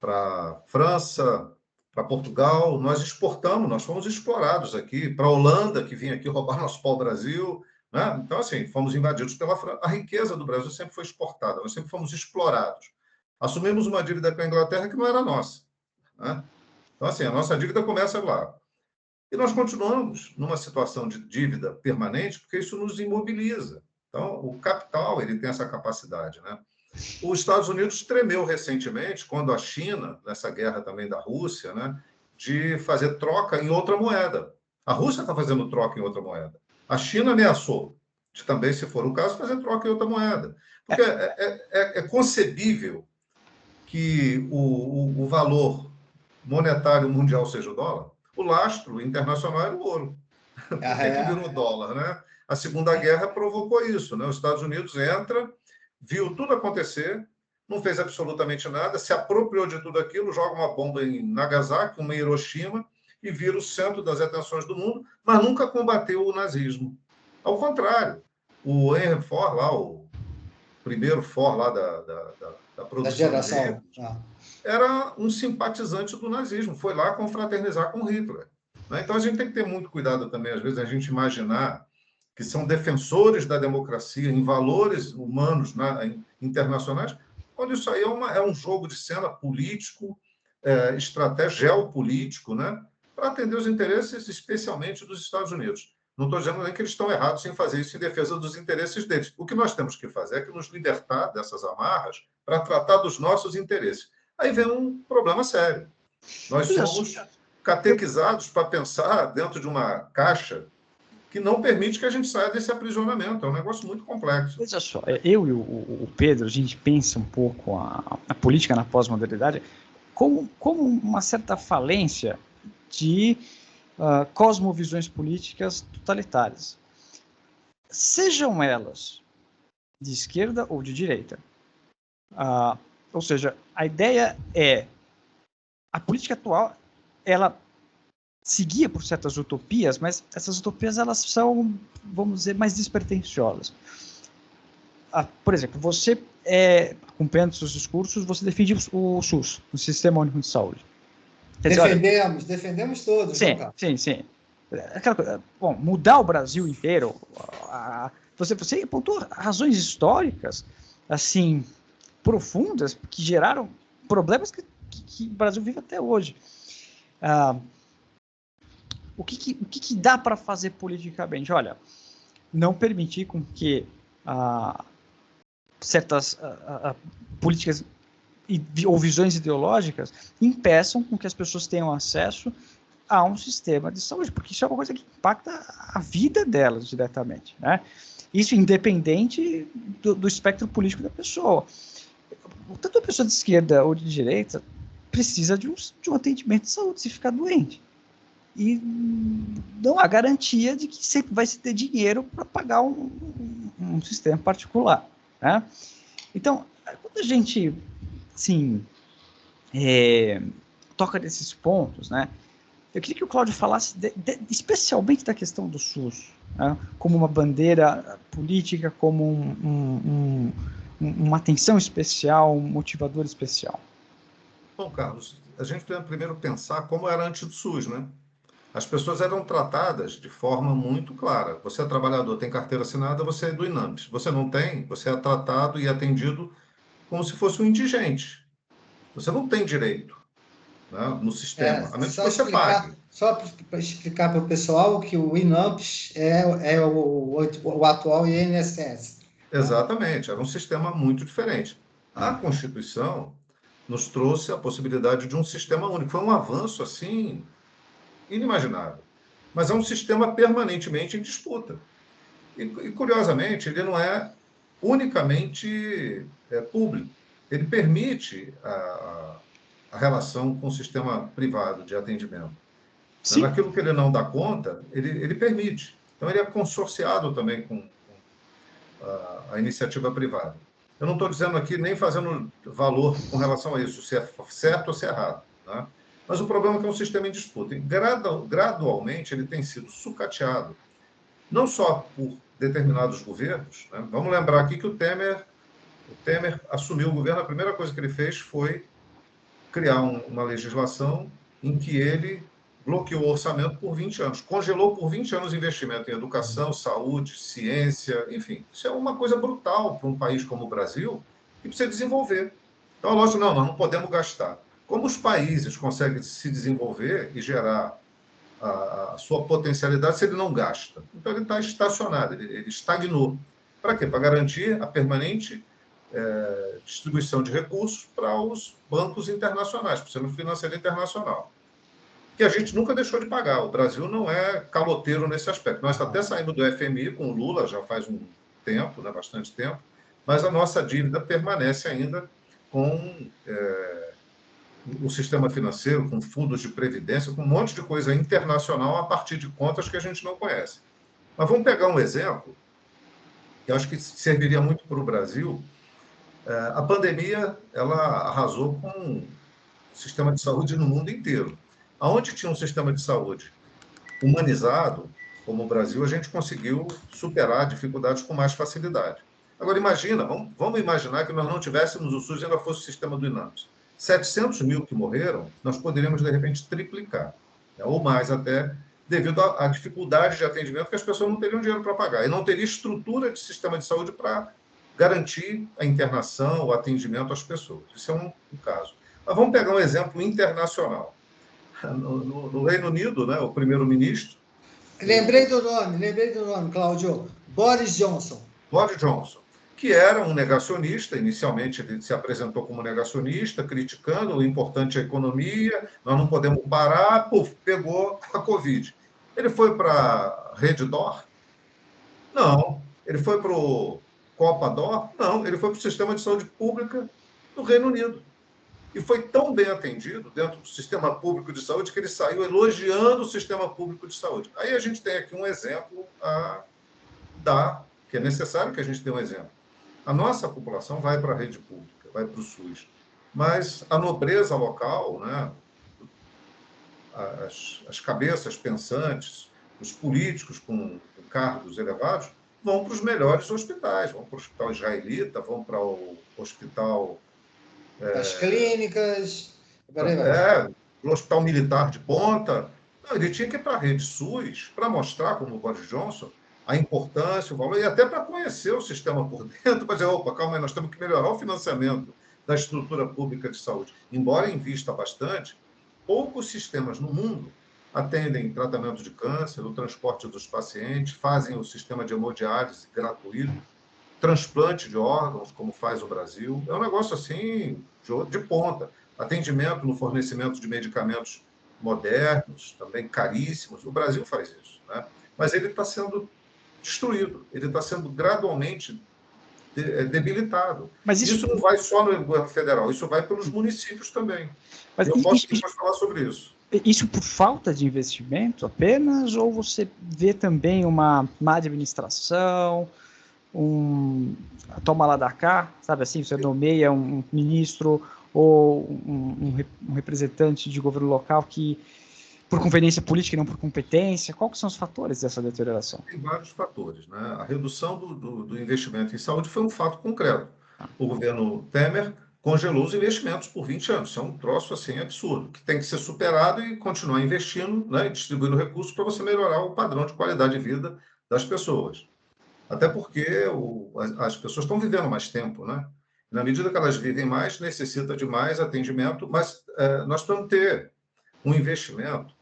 para a França, para Portugal, nós exportamos, nós fomos explorados aqui, para a Holanda, que vinha aqui roubar nosso pau-brasil, né? Então, assim, fomos invadidos pela França. A riqueza do Brasil sempre foi exportada, nós sempre fomos explorados. Assumimos uma dívida com a Inglaterra que não era nossa, né? Então, assim, a nossa dívida começa lá. E nós continuamos numa situação de dívida permanente, porque isso nos imobiliza. Então, o capital, ele tem essa capacidade, né? Os Estados Unidos tremeu recentemente, quando a China, nessa guerra também da Rússia, né, de fazer troca em outra moeda. A Rússia está fazendo troca em outra moeda. A China ameaçou de também, se for o caso, fazer troca em outra moeda. Porque é concebível que o valor monetário mundial seja o dólar. O lastro internacional era o ouro. Por que virou dólar, né? A Segunda Guerra provocou isso, né? Os Estados Unidos entra, viu tudo acontecer, não fez absolutamente nada, se apropriou de tudo aquilo, joga uma bomba em Nagasaki, uma em Hiroshima, e vira o centro das atenções do mundo, mas nunca combateu o nazismo. Ao contrário, o Henry Ford, lá, o primeiro Ford lá da produção da de veículos, era um simpatizante do nazismo, foi lá confraternizar com Hitler. Né? Então, a gente tem que ter muito cuidado também, às vezes, a gente imaginar que são defensores da democracia em valores humanos, né, internacionais, onde isso aí é um jogo de cena político, estratégia geopolítico, né, para atender os interesses, especialmente dos Estados Unidos. Não estou dizendo nem que eles estão errados em fazer isso em defesa dos interesses deles. O que nós temos que fazer é que nos libertar dessas amarras para tratar dos nossos interesses. Aí vem um problema sério. Nós somos catequizados para pensar dentro de uma caixa que não permite que a gente saia desse aprisionamento. É um negócio muito complexo. Veja só, eu e o Pedro, a gente pensa um pouco a política na pós-modernidade como uma certa falência de cosmovisões políticas totalitárias. Sejam elas de esquerda ou de direita. Ou seja, a ideia é a política atual, ela seguia por certas utopias, mas essas utopias elas são, vamos dizer, mais despretensiosas. Por exemplo, você, acompanhando seus discursos, você defende o SUS, o Sistema Único de Saúde. Defendemos todos. Sim, sim. Aquela coisa, bom, mudar o Brasil inteiro, você apontou razões históricas, assim, profundas, que geraram problemas que o Brasil vive até hoje. O que dá para fazer politicamente? Olha, não permitir com que certas políticas ou visões ideológicas impeçam com que as pessoas tenham acesso a um sistema de saúde, porque isso é uma coisa que impacta a vida delas diretamente, né? Isso independente do espectro político da pessoa. Tanto a pessoa de esquerda ou de direita precisa de um atendimento de saúde se ficar doente. E não há garantia de que sempre vai se ter dinheiro para pagar um sistema particular, né? Então, quando a gente, assim, toca nesses pontos, né, eu queria que o Cláudio falasse especialmente da questão do SUS, né, como uma bandeira política, como uma atenção especial, um motivador especial. Bom, Carlos, a gente tem que primeiro pensar como era antes do SUS, né? As pessoas eram tratadas de forma muito clara. Você é trabalhador, tem carteira assinada, você é do INAMPS. Você não tem, você é tratado e atendido como se fosse um indigente. Você não tem direito. né, no sistema, a menos que você pague. Só para explicar para o pessoal que o INAMPS é o atual INSS. Exatamente, era um sistema muito diferente. A Constituição nos trouxe a possibilidade de um sistema único. Foi um avanço, assim, inimaginável. Mas é um sistema permanentemente em disputa. E curiosamente, ele não é unicamente público. Ele permite a relação com o sistema privado de atendimento. Sim. Naquilo que ele não dá conta, ele permite. Então, ele é consorciado também com a iniciativa privada. Eu não estou dizendo aqui nem fazendo valor com relação a isso, se é certo ou se é errado, né? Mas o problema é que é um sistema em disputa. E gradualmente ele tem sido sucateado, não só por determinados governos, né? Vamos lembrar aqui que o Temer assumiu o governo, a primeira coisa que ele fez foi criar uma legislação em que ele bloqueou o orçamento por 20 anos, congelou por 20 anos o investimento em educação, saúde, ciência, enfim. Isso é uma coisa brutal para um país como o Brasil, que precisa desenvolver. Então, lógico, nós não podemos gastar. Como os países conseguem se desenvolver e gerar a sua potencialidade se ele não gasta? Então, ele está estacionado, ele estagnou. Para quê? Para garantir a permanente distribuição de recursos para os bancos internacionais, para o sistema financeiro internacional, que a gente nunca deixou de pagar. O Brasil não é caloteiro nesse aspecto. Nós até saímos do FMI com o Lula já faz um tempo, né, bastante tempo, mas a nossa dívida permanece ainda com o sistema financeiro, com fundos de previdência, com um monte de coisa internacional a partir de contas que a gente não conhece. Mas vamos pegar um exemplo, que eu acho que serviria muito para o Brasil. A pandemia, ela arrasou com o sistema de saúde no mundo inteiro. Aonde tinha um sistema de saúde humanizado, como o Brasil, a gente conseguiu superar dificuldades com mais facilidade. Agora, imagina, vamos imaginar que nós não tivéssemos o SUS e ainda fosse o sistema do INAMPS. 700 mil que morreram, nós poderíamos, de repente, triplicar, né, ou mais até, devido à dificuldade de atendimento, que as pessoas não teriam dinheiro para pagar, e não teria estrutura de sistema de saúde para garantir a internação, o atendimento às pessoas. Isso é um caso. Mas vamos pegar um exemplo internacional. No Reino Unido, né, o primeiro-ministro... Lembrei do nome, Cláudio. Boris Johnson. Boris Johnson, que era um negacionista. Inicialmente ele se apresentou como negacionista, criticando o importante a economia, nós não podemos parar, pegou a Covid. Ele foi para a Rede D'Or? Não. Ele foi para o Copa D'Or? Não. Ele foi para o sistema de saúde pública do Reino Unido. E foi tão bem atendido dentro do sistema público de saúde que ele saiu elogiando o sistema público de saúde. Aí a gente tem aqui um exemplo a dar, que é necessário que a gente dê um exemplo. A nossa população vai para a rede pública, vai para o SUS, mas a nobreza local, né, as cabeças pensantes, os políticos com cargos elevados, vão para os melhores hospitais, vão para o hospital israelita, vão para o hospital... As clínicas... o hospital militar de ponta. Não, ele tinha que ir para a rede SUS para mostrar, como o Boris Johnson, a importância, o valor, e até para conhecer o sistema por dentro, para dizer, opa, calma aí, nós temos que melhorar o financiamento da estrutura pública de saúde. Embora invista bastante, poucos sistemas no mundo atendem tratamento de câncer, o transporte dos pacientes, fazem o sistema de hemodiálise gratuito, transplante de órgãos, como faz o Brasil. É um negócio assim de ponta. Atendimento no fornecimento de medicamentos modernos, também caríssimos. O Brasil faz isso, né? Mas ele está sendo destruído, ele está sendo gradualmente debilitado. Mas isso não vai só no governo federal, isso vai pelos municípios também. Mas eu posso falar sobre isso. Isso por falta de investimento apenas, ou você vê também uma má administração, toma lá da cá, sabe assim, você nomeia um ministro ou um representante de governo local que, por conveniência política e não por competência, quais são os fatores dessa deterioração? Tem vários fatores, né? A redução do investimento em saúde foi um fato concreto. O governo Temer congelou os investimentos por 20 anos. Isso é um troço assim absurdo, que tem que ser superado e continuar investindo, né, e distribuindo recursos para você melhorar o padrão de qualidade de vida das pessoas. Até porque as pessoas estão vivendo mais tempo, né? Na medida que elas vivem mais, necessita de mais atendimento, mas nós precisamos ter um investimento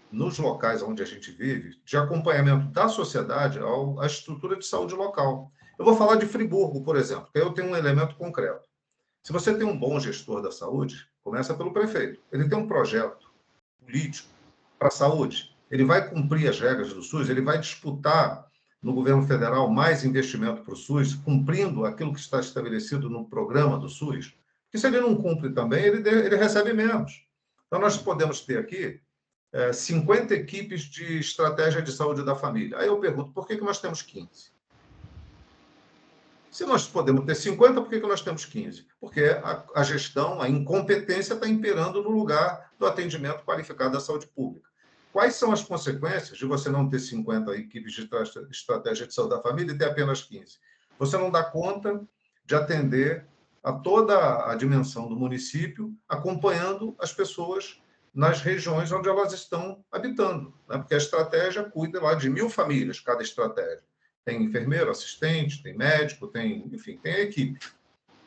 nos locais onde a gente vive, de acompanhamento da sociedade à estrutura de saúde local. Eu vou falar de Friburgo, por exemplo, que aí eu tenho um elemento concreto. Se você tem um bom gestor da saúde, começa pelo prefeito. Ele tem um projeto político para a saúde, ele vai cumprir as regras do SUS, ele vai disputar no governo federal mais investimento para o SUS, cumprindo aquilo que está estabelecido no programa do SUS, porque se ele não cumpre também, ele recebe menos. Então, nós podemos ter aqui 50 equipes de estratégia de saúde da família. Aí eu pergunto, por que nós temos 15? Se nós podemos ter 50, por que nós temos 15? Porque a gestão, a incompetência está imperando no lugar do atendimento qualificado da saúde pública. Quais são as consequências de você não ter 50 equipes de estratégia de saúde da família e ter apenas 15? Você não dá conta de atender a toda a dimensão do município, acompanhando as pessoas nas regiões onde elas estão habitando, né? Porque a estratégia cuida lá de 1.000 famílias, cada estratégia. Tem enfermeiro, assistente, tem médico, enfim, tem a equipe.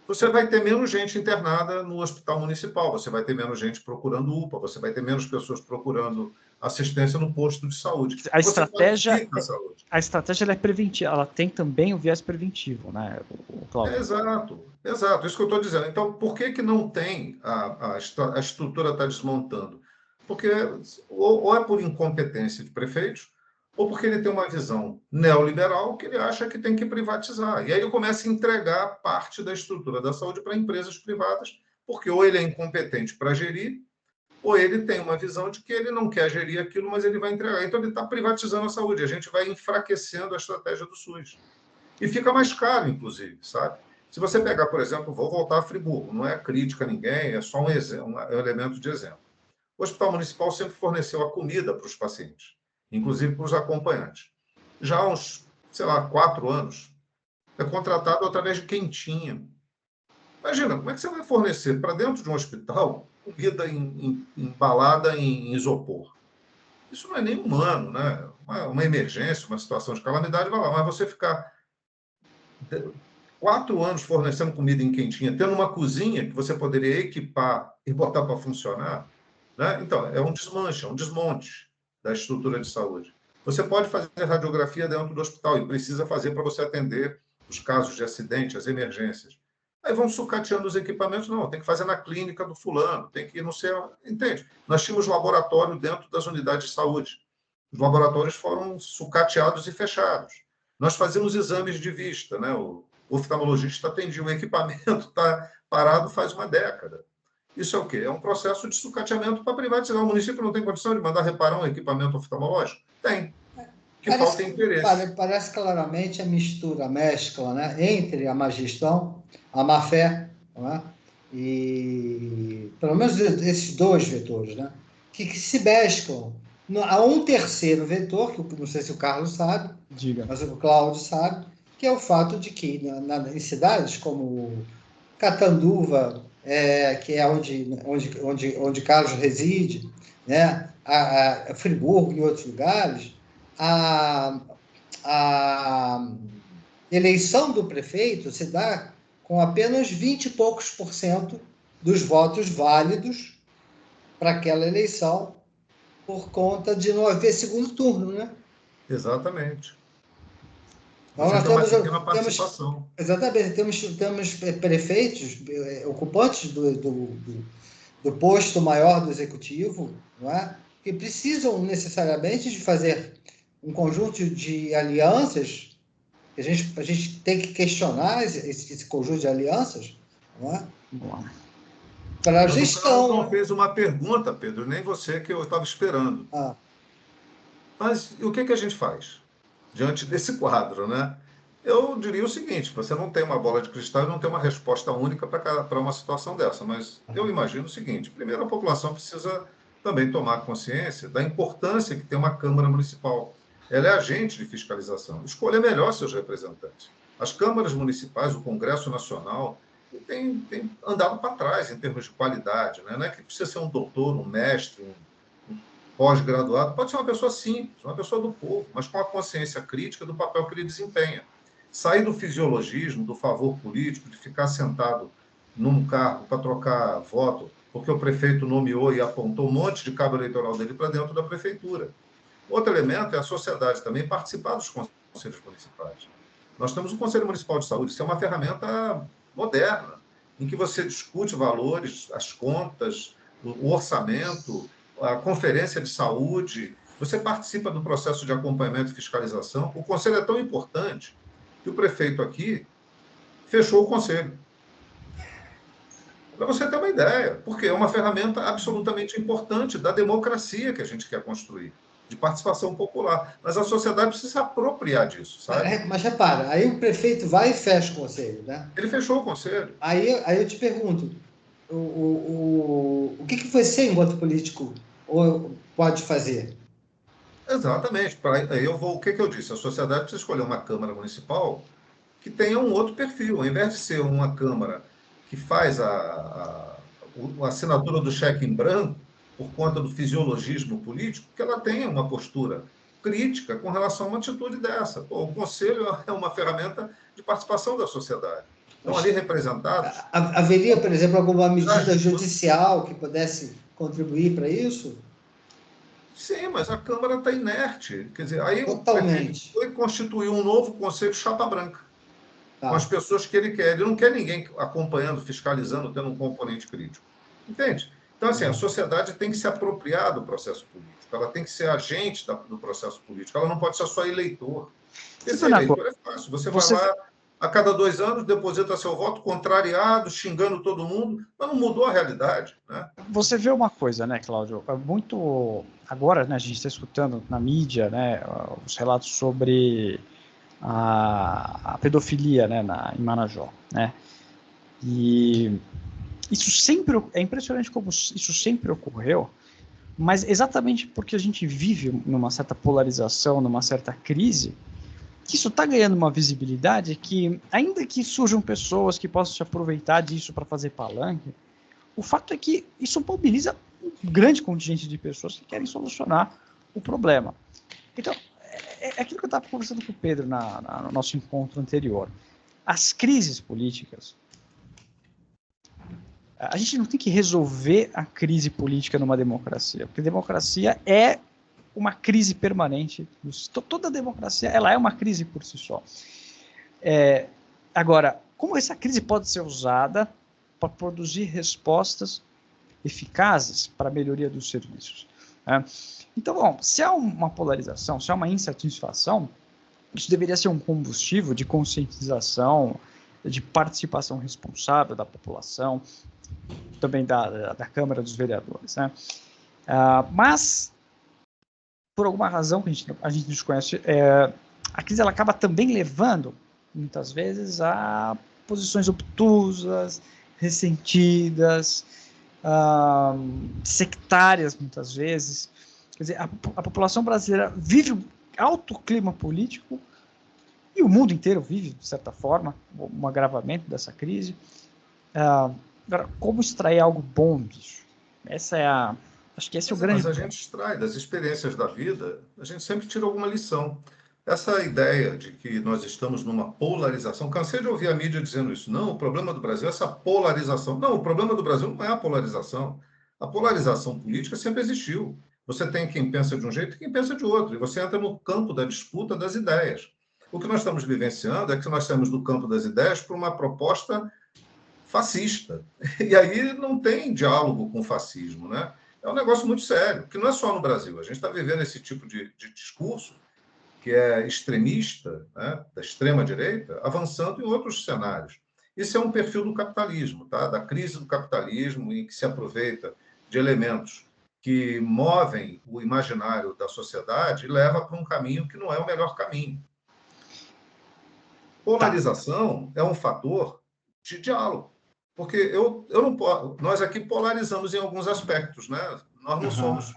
Você vai ter menos gente internada no hospital municipal, você vai ter menos gente procurando UPA, você vai ter menos pessoas procurando assistência no posto de saúde. A estratégia ela é preventiva, ela tem também o viés preventivo, né, Cláudio? Exato, isso que eu estou dizendo. Então, por que não tem a estrutura está desmontando? Porque ou é por incompetência de prefeitos, ou porque ele tem uma visão neoliberal que ele acha que tem que privatizar. E aí ele começa a entregar parte da estrutura da saúde para empresas privadas, porque ou ele é incompetente para gerir, ou ele tem uma visão de que ele não quer gerir aquilo, mas ele vai entregar. Então ele está privatizando a saúde. A gente vai enfraquecendo a estratégia do SUS. E fica mais caro, inclusive, sabe? Se você pegar, por exemplo, vou voltar a Friburgo, não é crítica a ninguém, é só um elemento de exemplo. O Hospital Municipal sempre forneceu a comida para os pacientes, inclusive para os acompanhantes. Já há uns, 4 anos, é contratado através de quentinha. Imagina, como é que você vai fornecer para dentro de um hospital comida embalada em isopor? Isso não é nem humano, né? Uma emergência, uma situação de calamidade, vai lá, mas você ficar 4 anos fornecendo comida em quentinha, tendo uma cozinha que você poderia equipar e botar para funcionar, né? Então, é um desmanche, é um desmonte da estrutura de saúde. Você pode fazer radiografia dentro do hospital e precisa fazer para você atender os casos de acidente, as emergências. Aí vão sucateando os equipamentos, não, tem que fazer na clínica do fulano, tem que não sei, entende? Nós tínhamos laboratório dentro das unidades de saúde. Os laboratórios foram sucateados e fechados. Nós fazíamos exames de vista, né? O oftalmologista atendia, o equipamento está parado faz uma década. Isso é o quê? É um processo de sucateamento para privatizar. O município não tem condição de mandar reparar um equipamento oftalmológico? Tem. Falta interesse. Parece claramente a mescla, né, entre a má gestão, a má fé, não é? E pelo menos esses dois vetores, né, que se mesclam. Há um terceiro vetor, que não sei se o Carlos sabe, mas o Cláudio sabe, que é o fato de que em cidades como Catanduva, que é onde Carlos reside, né, a Friburgo e outros lugares, a eleição do prefeito se dá com apenas 20 e poucos % dos votos válidos para aquela eleição, por conta de não haver segundo turno, né? Exatamente. Então, nós temos prefeitos, ocupantes do posto maior do executivo, não é? Que precisam necessariamente de fazer um conjunto de alianças, que a gente tem que questionar esse conjunto de alianças, não é? Para a gestão. Você não fez uma pergunta, Pedro, nem você, que eu estava esperando. Mas o que a gente faz diante desse quadro, né? Eu diria o seguinte: você não tem uma bola de cristal e não tem uma resposta única para uma situação dessa, mas eu imagino o seguinte: primeiro, a população precisa também tomar consciência da importância que tem uma Câmara Municipal. Ela é agente de fiscalização. Escolha melhor seus representantes. As câmaras municipais, o Congresso Nacional, tem andado para trás em termos de qualidade, né? Não é que precisa ser um doutor, um mestre, um pós-graduado, pode ser uma pessoa simples, uma pessoa do povo, mas com a consciência crítica do papel que ele desempenha. Sair do fisiologismo, do favor político, de ficar sentado num carro para trocar voto, porque o prefeito nomeou e apontou um monte de cabo eleitoral dele para dentro da prefeitura. Outro elemento é a sociedade também participar dos conselhos municipais. Nós temos o Conselho Municipal de Saúde, isso é uma ferramenta moderna, em que você discute valores, as contas, o orçamento, a conferência de saúde, você participa do processo de acompanhamento e fiscalização. O conselho é tão importante que o prefeito aqui fechou o conselho. Para você ter uma ideia, porque é uma ferramenta absolutamente importante da democracia que a gente quer construir, de participação popular. Mas a sociedade precisa se apropriar disso, sabe? Mas repara, aí o prefeito vai e fecha o conselho, né? Ele fechou o conselho. Aí eu te pergunto, o que você, enquanto político, pode fazer? Exatamente. O que eu disse? A sociedade precisa escolher uma Câmara Municipal que tenha um outro perfil. Ao invés de ser uma Câmara que faz a assinatura do cheque em branco por conta do fisiologismo político, que ela tenha uma postura crítica com relação a uma atitude dessa. Pô, o Conselho é uma ferramenta de participação da sociedade. Estão ali representados. Haveria, por exemplo, alguma medida judicial que pudesse contribuir para isso? Sim, mas a Câmara está inerte. Quer dizer, aí Totalmente. o prefeito constituiu um novo Conselho chapa branca, Tá. com as pessoas que ele quer. Ele não quer ninguém acompanhando, fiscalizando, tendo um componente crítico. Entende? Então, assim, a sociedade tem que se apropriar do processo político. Ela tem que ser agente do processo político. Ela não pode ser só eleitor. Porque ser eleitor é fácil. Você vai lá, a cada 2 anos, deposita seu voto contrariado, xingando todo mundo, mas não mudou a realidade, né? Você vê uma coisa, né, Cláudio? Muito agora, né, a gente está escutando na mídia, né, os relatos sobre a pedofilia, né, em Marajó, né? E isso sempre é impressionante como isso sempre ocorreu, mas exatamente porque a gente vive numa certa polarização, numa certa crise, que isso está ganhando uma visibilidade que, ainda que surjam pessoas que possam se aproveitar disso para fazer palanque, o fato é que isso mobiliza um grande contingente de pessoas que querem solucionar o problema. Então, é aquilo que eu estava conversando com o Pedro no nosso encontro anterior. As crises políticas, a gente não tem que resolver a crise política numa democracia, porque democracia é uma crise permanente. Toda democracia ela é uma crise por si só. Agora, como essa crise pode ser usada para produzir respostas eficazes para a melhoria dos serviços? Então, bom, se há uma polarização, se há uma insatisfação, isso deveria ser um combustível de conscientização, de participação responsável da população, também da Câmara dos Vereadores, né? Mas, por alguma razão que a gente desconhece, a crise ela acaba também levando, muitas vezes, a posições obtusas, ressentidas, sectárias, muitas vezes. Quer dizer, a população brasileira vive um alto clima político e o mundo inteiro vive, de certa forma, um agravamento dessa crise. Agora, como extrair algo bom disso? Acho que esse é o grande... Mas a gente extrai das experiências da vida, a gente sempre tira alguma lição. Essa ideia de que nós estamos numa polarização, cansei de ouvir a mídia dizendo isso. Não, o problema do Brasil é essa polarização. Não, o problema do Brasil não é a polarização. A polarização política sempre existiu. Você tem quem pensa de um jeito e quem pensa de outro. E você entra no campo da disputa das ideias. O que nós estamos vivenciando é que nós saímos do campo das ideias por uma proposta fascista. E aí não tem diálogo com o fascismo, né? É um negócio muito sério, que não é só no Brasil. A gente está vivendo esse tipo de discurso que é extremista, né, da extrema-direita, avançando em outros cenários. Isso é um perfil do capitalismo, tá? Da crise do capitalismo, em que se aproveita de elementos que movem o imaginário da sociedade e leva para um caminho que não é o melhor caminho. Polarização é um fator de diálogo, porque eu não posso, nós aqui polarizamos em alguns aspectos, né? Nós não somos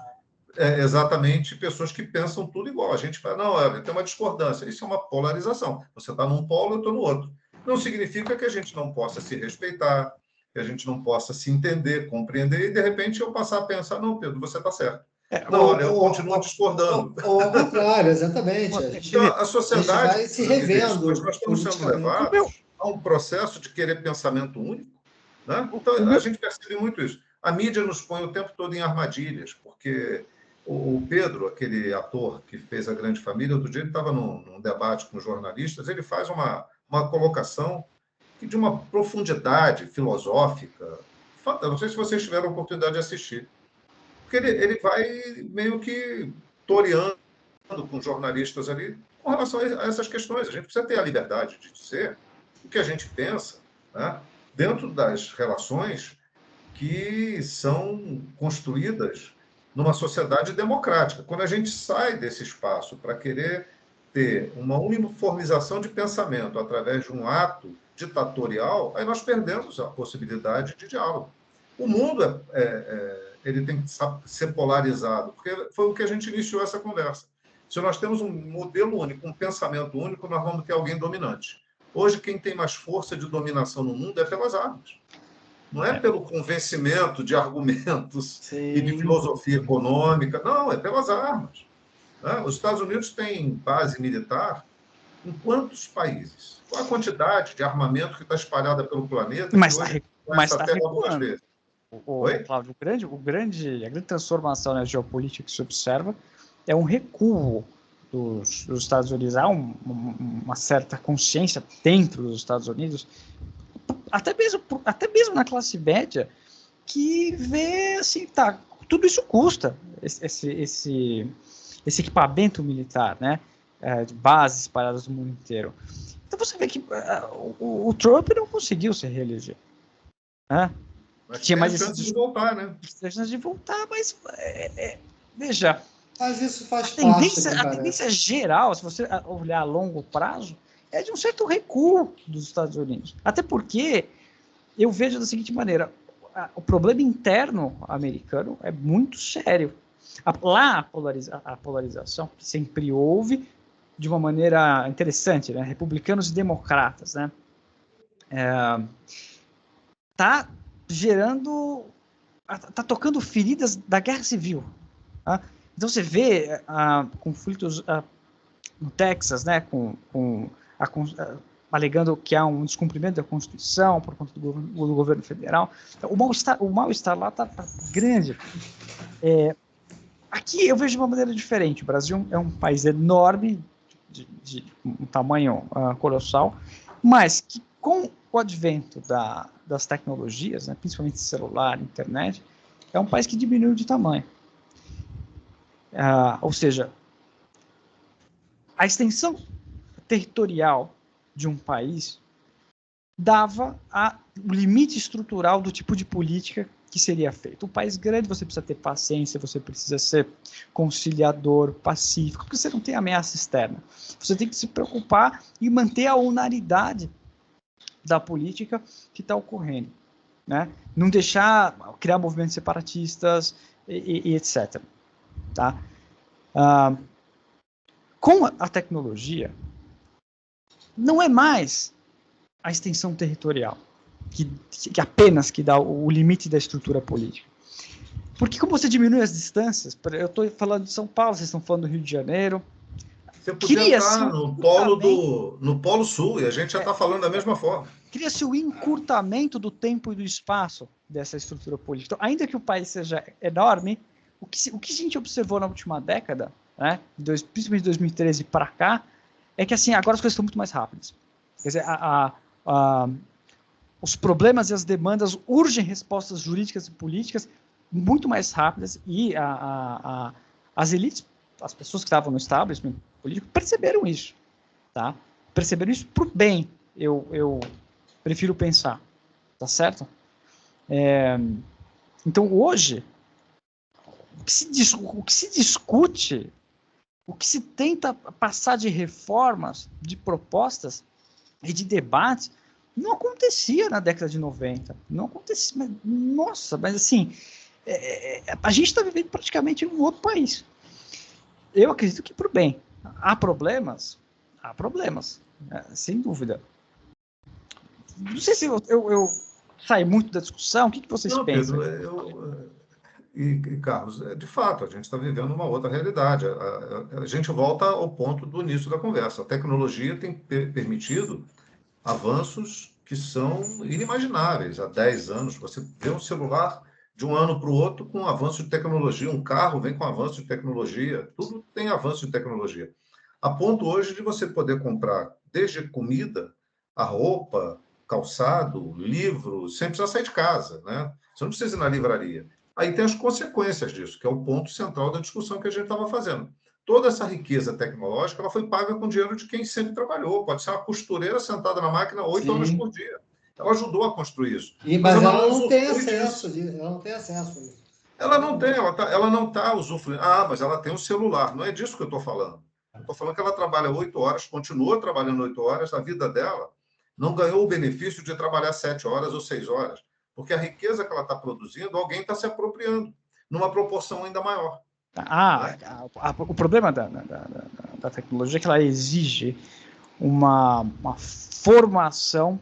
exatamente pessoas que pensam tudo igual. A gente fala, não, olha, tem uma discordância. Isso é uma polarização. Você está num polo, eu estou no outro. Não significa que a gente não possa se respeitar, que a gente não possa se entender, compreender, e, de repente, eu passar a pensar, não, Pedro, você está certo. Não, olha, eu continuo discordando. Ou ao contrário, exatamente. Então, a sociedade vai se revendo. mas nós estamos sendo levados a um processo de querer pensamento único, né? Então, a gente percebe muito isso. A mídia nos põe o tempo todo em armadilhas, porque o Pedro, aquele ator que fez A Grande Família, outro dia ele estava num debate com jornalistas, ele faz uma colocação de uma profundidade filosófica. Eu não sei se vocês tiveram a oportunidade de assistir. Porque ele vai meio que toreando com jornalistas ali com relação a essas questões. A gente precisa ter a liberdade de dizer o que a gente pensa, né? Dentro das relações que são construídas numa sociedade democrática. Quando a gente sai desse espaço para querer ter uma uniformização de pensamento através de um ato ditatorial, aí nós perdemos a possibilidade de diálogo. O mundo ele tem que ser polarizado, porque foi o que a gente iniciou essa conversa. Se nós temos um modelo único, um pensamento único, nós vamos ter alguém dominante. Hoje, quem tem mais força de dominação no mundo é pelas armas. Não é pelo convencimento de argumentos e de filosofia econômica, não, é pelas armas. Né? Os Estados Unidos têm base militar em quantos países? Qual a quantidade de armamento que está espalhada pelo planeta? Mas está recuando. Cláudio, a grande transformação na geopolítica que se observa é um recuo dos Estados Unidos. Há uma certa consciência dentro dos Estados Unidos, até mesmo na classe média, que vê assim, tá, tudo isso custa, esse equipamento militar, né, de bases espalhadas no mundo inteiro. Então você vê que o Trump não conseguiu se reeleger, né? Mas tinha mais chance de voltar, né? Tinha chance de voltar, mas veja. Mas isso faz parte. A tendência geral, se você olhar a longo prazo, é de um certo recuo dos Estados Unidos. Até porque eu vejo da seguinte maneira: o problema interno americano é muito sério. Lá a polarização que sempre houve de uma maneira interessante, né? Republicanos e democratas, né? Tá tocando feridas da guerra civil. Tá? Então você vê conflitos no Texas, né, alegando que há um descumprimento da Constituição por conta do governo federal. Então, o mal-estar lá está grande. Aqui eu vejo de uma maneira diferente. O Brasil é um país enorme, de um tamanho colossal, mas que com o advento das tecnologias, né, principalmente celular, internet, é um país que diminuiu de tamanho. Ou seja, a extensão territorial de um país dava o limite estrutural do tipo de política que seria feito. Um país grande, você precisa ter paciência, você precisa ser conciliador, pacífico, porque você não tem ameaça externa. Você tem que se preocupar e manter a unaridade da política que está ocorrendo, né? Não deixar criar movimentos separatistas e etc. Tá? Com a tecnologia, não é mais a extensão territorial que apenas que dá o limite da estrutura política. Porque como você diminui as distâncias, eu estou falando de São Paulo, vocês estão falando do Rio de Janeiro. Você podia estar no Polo Sul, e a gente já está falando da mesma forma. Cria-se o encurtamento do tempo e do espaço dessa estrutura política. Então, ainda que o país seja enorme, o que a gente observou na última década, né, principalmente de 2013 para cá, é que assim, agora as coisas estão muito mais rápidas. Quer dizer, os problemas e as demandas urgem respostas jurídicas e políticas muito mais rápidas, e as elites, as pessoas que estavam no establishment político, perceberam isso. Tá? Perceberam isso para o bem, eu prefiro pensar. Tá certo? Então, hoje, o que se discute, o que se tenta passar de reformas, de propostas e de debates, não acontecia na década de 90. Não acontecia. Mas assim, a gente está vivendo praticamente em um outro país. Eu acredito que para o bem. Há problemas, sem dúvida. Não sei se eu saí muito da discussão. O que vocês pensam? Pedro, Carlos, de fato, a gente está vivendo uma outra realidade. A gente volta ao ponto do início da conversa. A tecnologia tem permitido avanços que são inimagináveis. Há 10 anos, você vê um celular de um ano para o outro com avanço de tecnologia, um carro vem com avanço de tecnologia, tudo tem avanço de tecnologia. A ponto hoje de você poder comprar desde comida, a roupa, calçado, livro, sem precisar sair de casa, né? Você não precisa ir na livraria. Aí tem as consequências disso, que é o ponto central da discussão que a gente estava fazendo. Toda essa riqueza tecnológica ela foi paga com dinheiro de quem sempre trabalhou. Pode ser uma costureira sentada na máquina 8 horas por dia. Ela ajudou a construir isso. Mas ela não tem acesso, ela não tem acesso a isso. Ela não tem, ela não está usufruindo. Ah, mas ela tem um celular. Não é disso que eu estou falando. Eu estou falando que ela trabalha 8 horas, continua trabalhando 8 horas, a vida dela não ganhou o benefício de trabalhar 7 horas ou 6 horas, porque a riqueza que ela está produzindo, alguém está se apropriando, numa proporção ainda maior. O problema da tecnologia é que ela exige uma formação,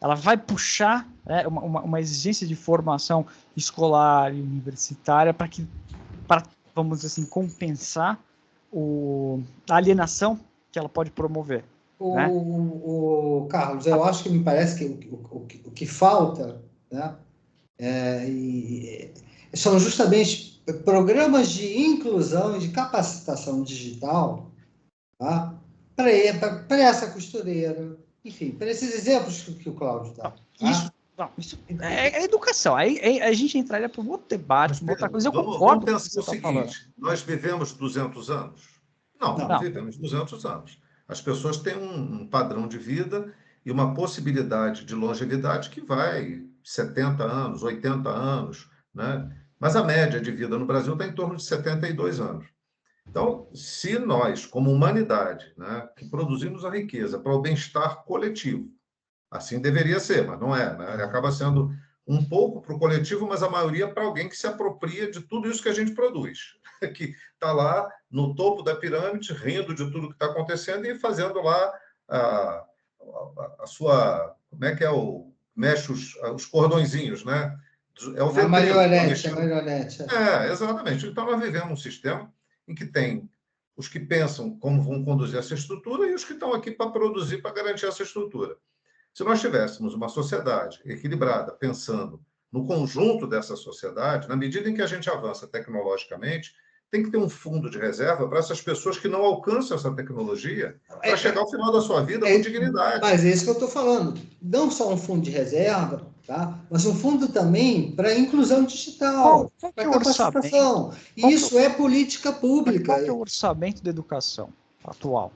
ela vai puxar uma exigência de formação escolar e universitária para, vamos dizer assim, compensar a alienação que ela pode promover. Carlos, eu acho que me parece que o que falta, né, são justamente programas de inclusão e de capacitação digital, tá, para essa costureira, enfim, para esses exemplos que o Cláudio dá. Isso é educação. Aí a gente entraria para um outro debate, uma outra coisa. Eu concordo com o que você está falando. Nós vivemos 200 anos? Não vivemos 200 anos. As pessoas têm um padrão de vida e uma possibilidade de longevidade que vai 70 anos, 80 anos, né? Mas a média de vida no Brasil está em torno de 72 anos. Então, se nós, como humanidade, né, que produzimos a riqueza para o bem-estar coletivo, assim deveria ser, mas não é, né? Ele acaba sendo um pouco para o coletivo, mas a maioria para alguém que se apropria de tudo isso que a gente produz, que está lá no topo da pirâmide, rindo de tudo que está acontecendo e fazendo lá a sua... Como é que é o... Mexe os cordõezinhos, né? É o ventrilo. A marionete. Exatamente. Então, nós vivemos um sistema em que tem os que pensam como vão conduzir essa estrutura e os que estão aqui para produzir, para garantir essa estrutura. Se nós tivéssemos uma sociedade equilibrada, pensando no conjunto dessa sociedade, na medida em que a gente avança tecnologicamente, tem que ter um fundo de reserva para essas pessoas que não alcançam essa tecnologia para chegar ao final da sua vida com dignidade. Mas é isso que eu estou falando. Não só um fundo de reserva, tá? Mas um fundo também para inclusão digital, para capacitação. Isso é política pública. Qual é o orçamento da educação atual?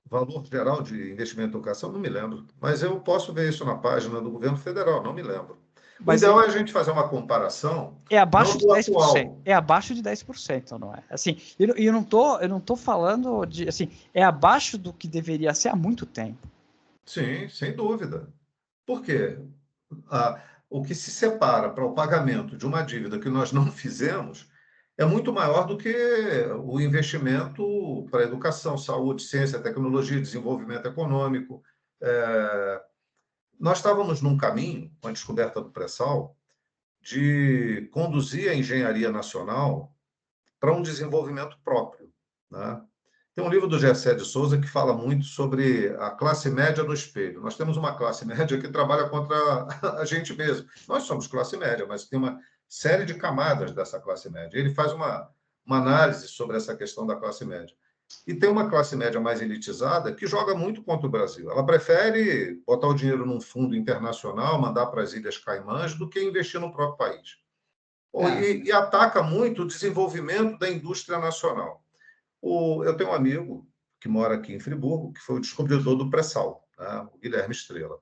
Valor geral de investimento em educação, não me lembro. Mas eu posso ver isso na página do governo federal, não me lembro. O ideal é a gente fazer uma comparação. É abaixo de 10%. Atual. É abaixo de 10%, não é? Assim, eu não tô falando de, assim, é abaixo do que deveria ser há muito tempo. Sim, sem dúvida. Por quê? O que se separa para o pagamento de uma dívida que nós não fizemos é muito maior do que o investimento para educação, saúde, ciência, tecnologia, desenvolvimento econômico. Nós estávamos num caminho, com a descoberta do pré-sal, de conduzir a engenharia nacional para um desenvolvimento próprio, né? Tem um livro do Gessé de Souza que fala muito sobre a classe média no espelho. Nós temos uma classe média que trabalha contra a gente mesmo. Nós somos classe média, mas tem uma série de camadas dessa classe média. Ele faz uma análise sobre essa questão da classe média. E tem uma classe média mais elitizada que joga muito contra o Brasil. Ela prefere botar o dinheiro num fundo internacional, mandar para as Ilhas Caimãs, do que investir no próprio país. E ataca muito o desenvolvimento da indústria nacional. Eu tenho um amigo que mora aqui em Friburgo, que foi o descobridor do pré-sal, né? O Guilherme Estrela.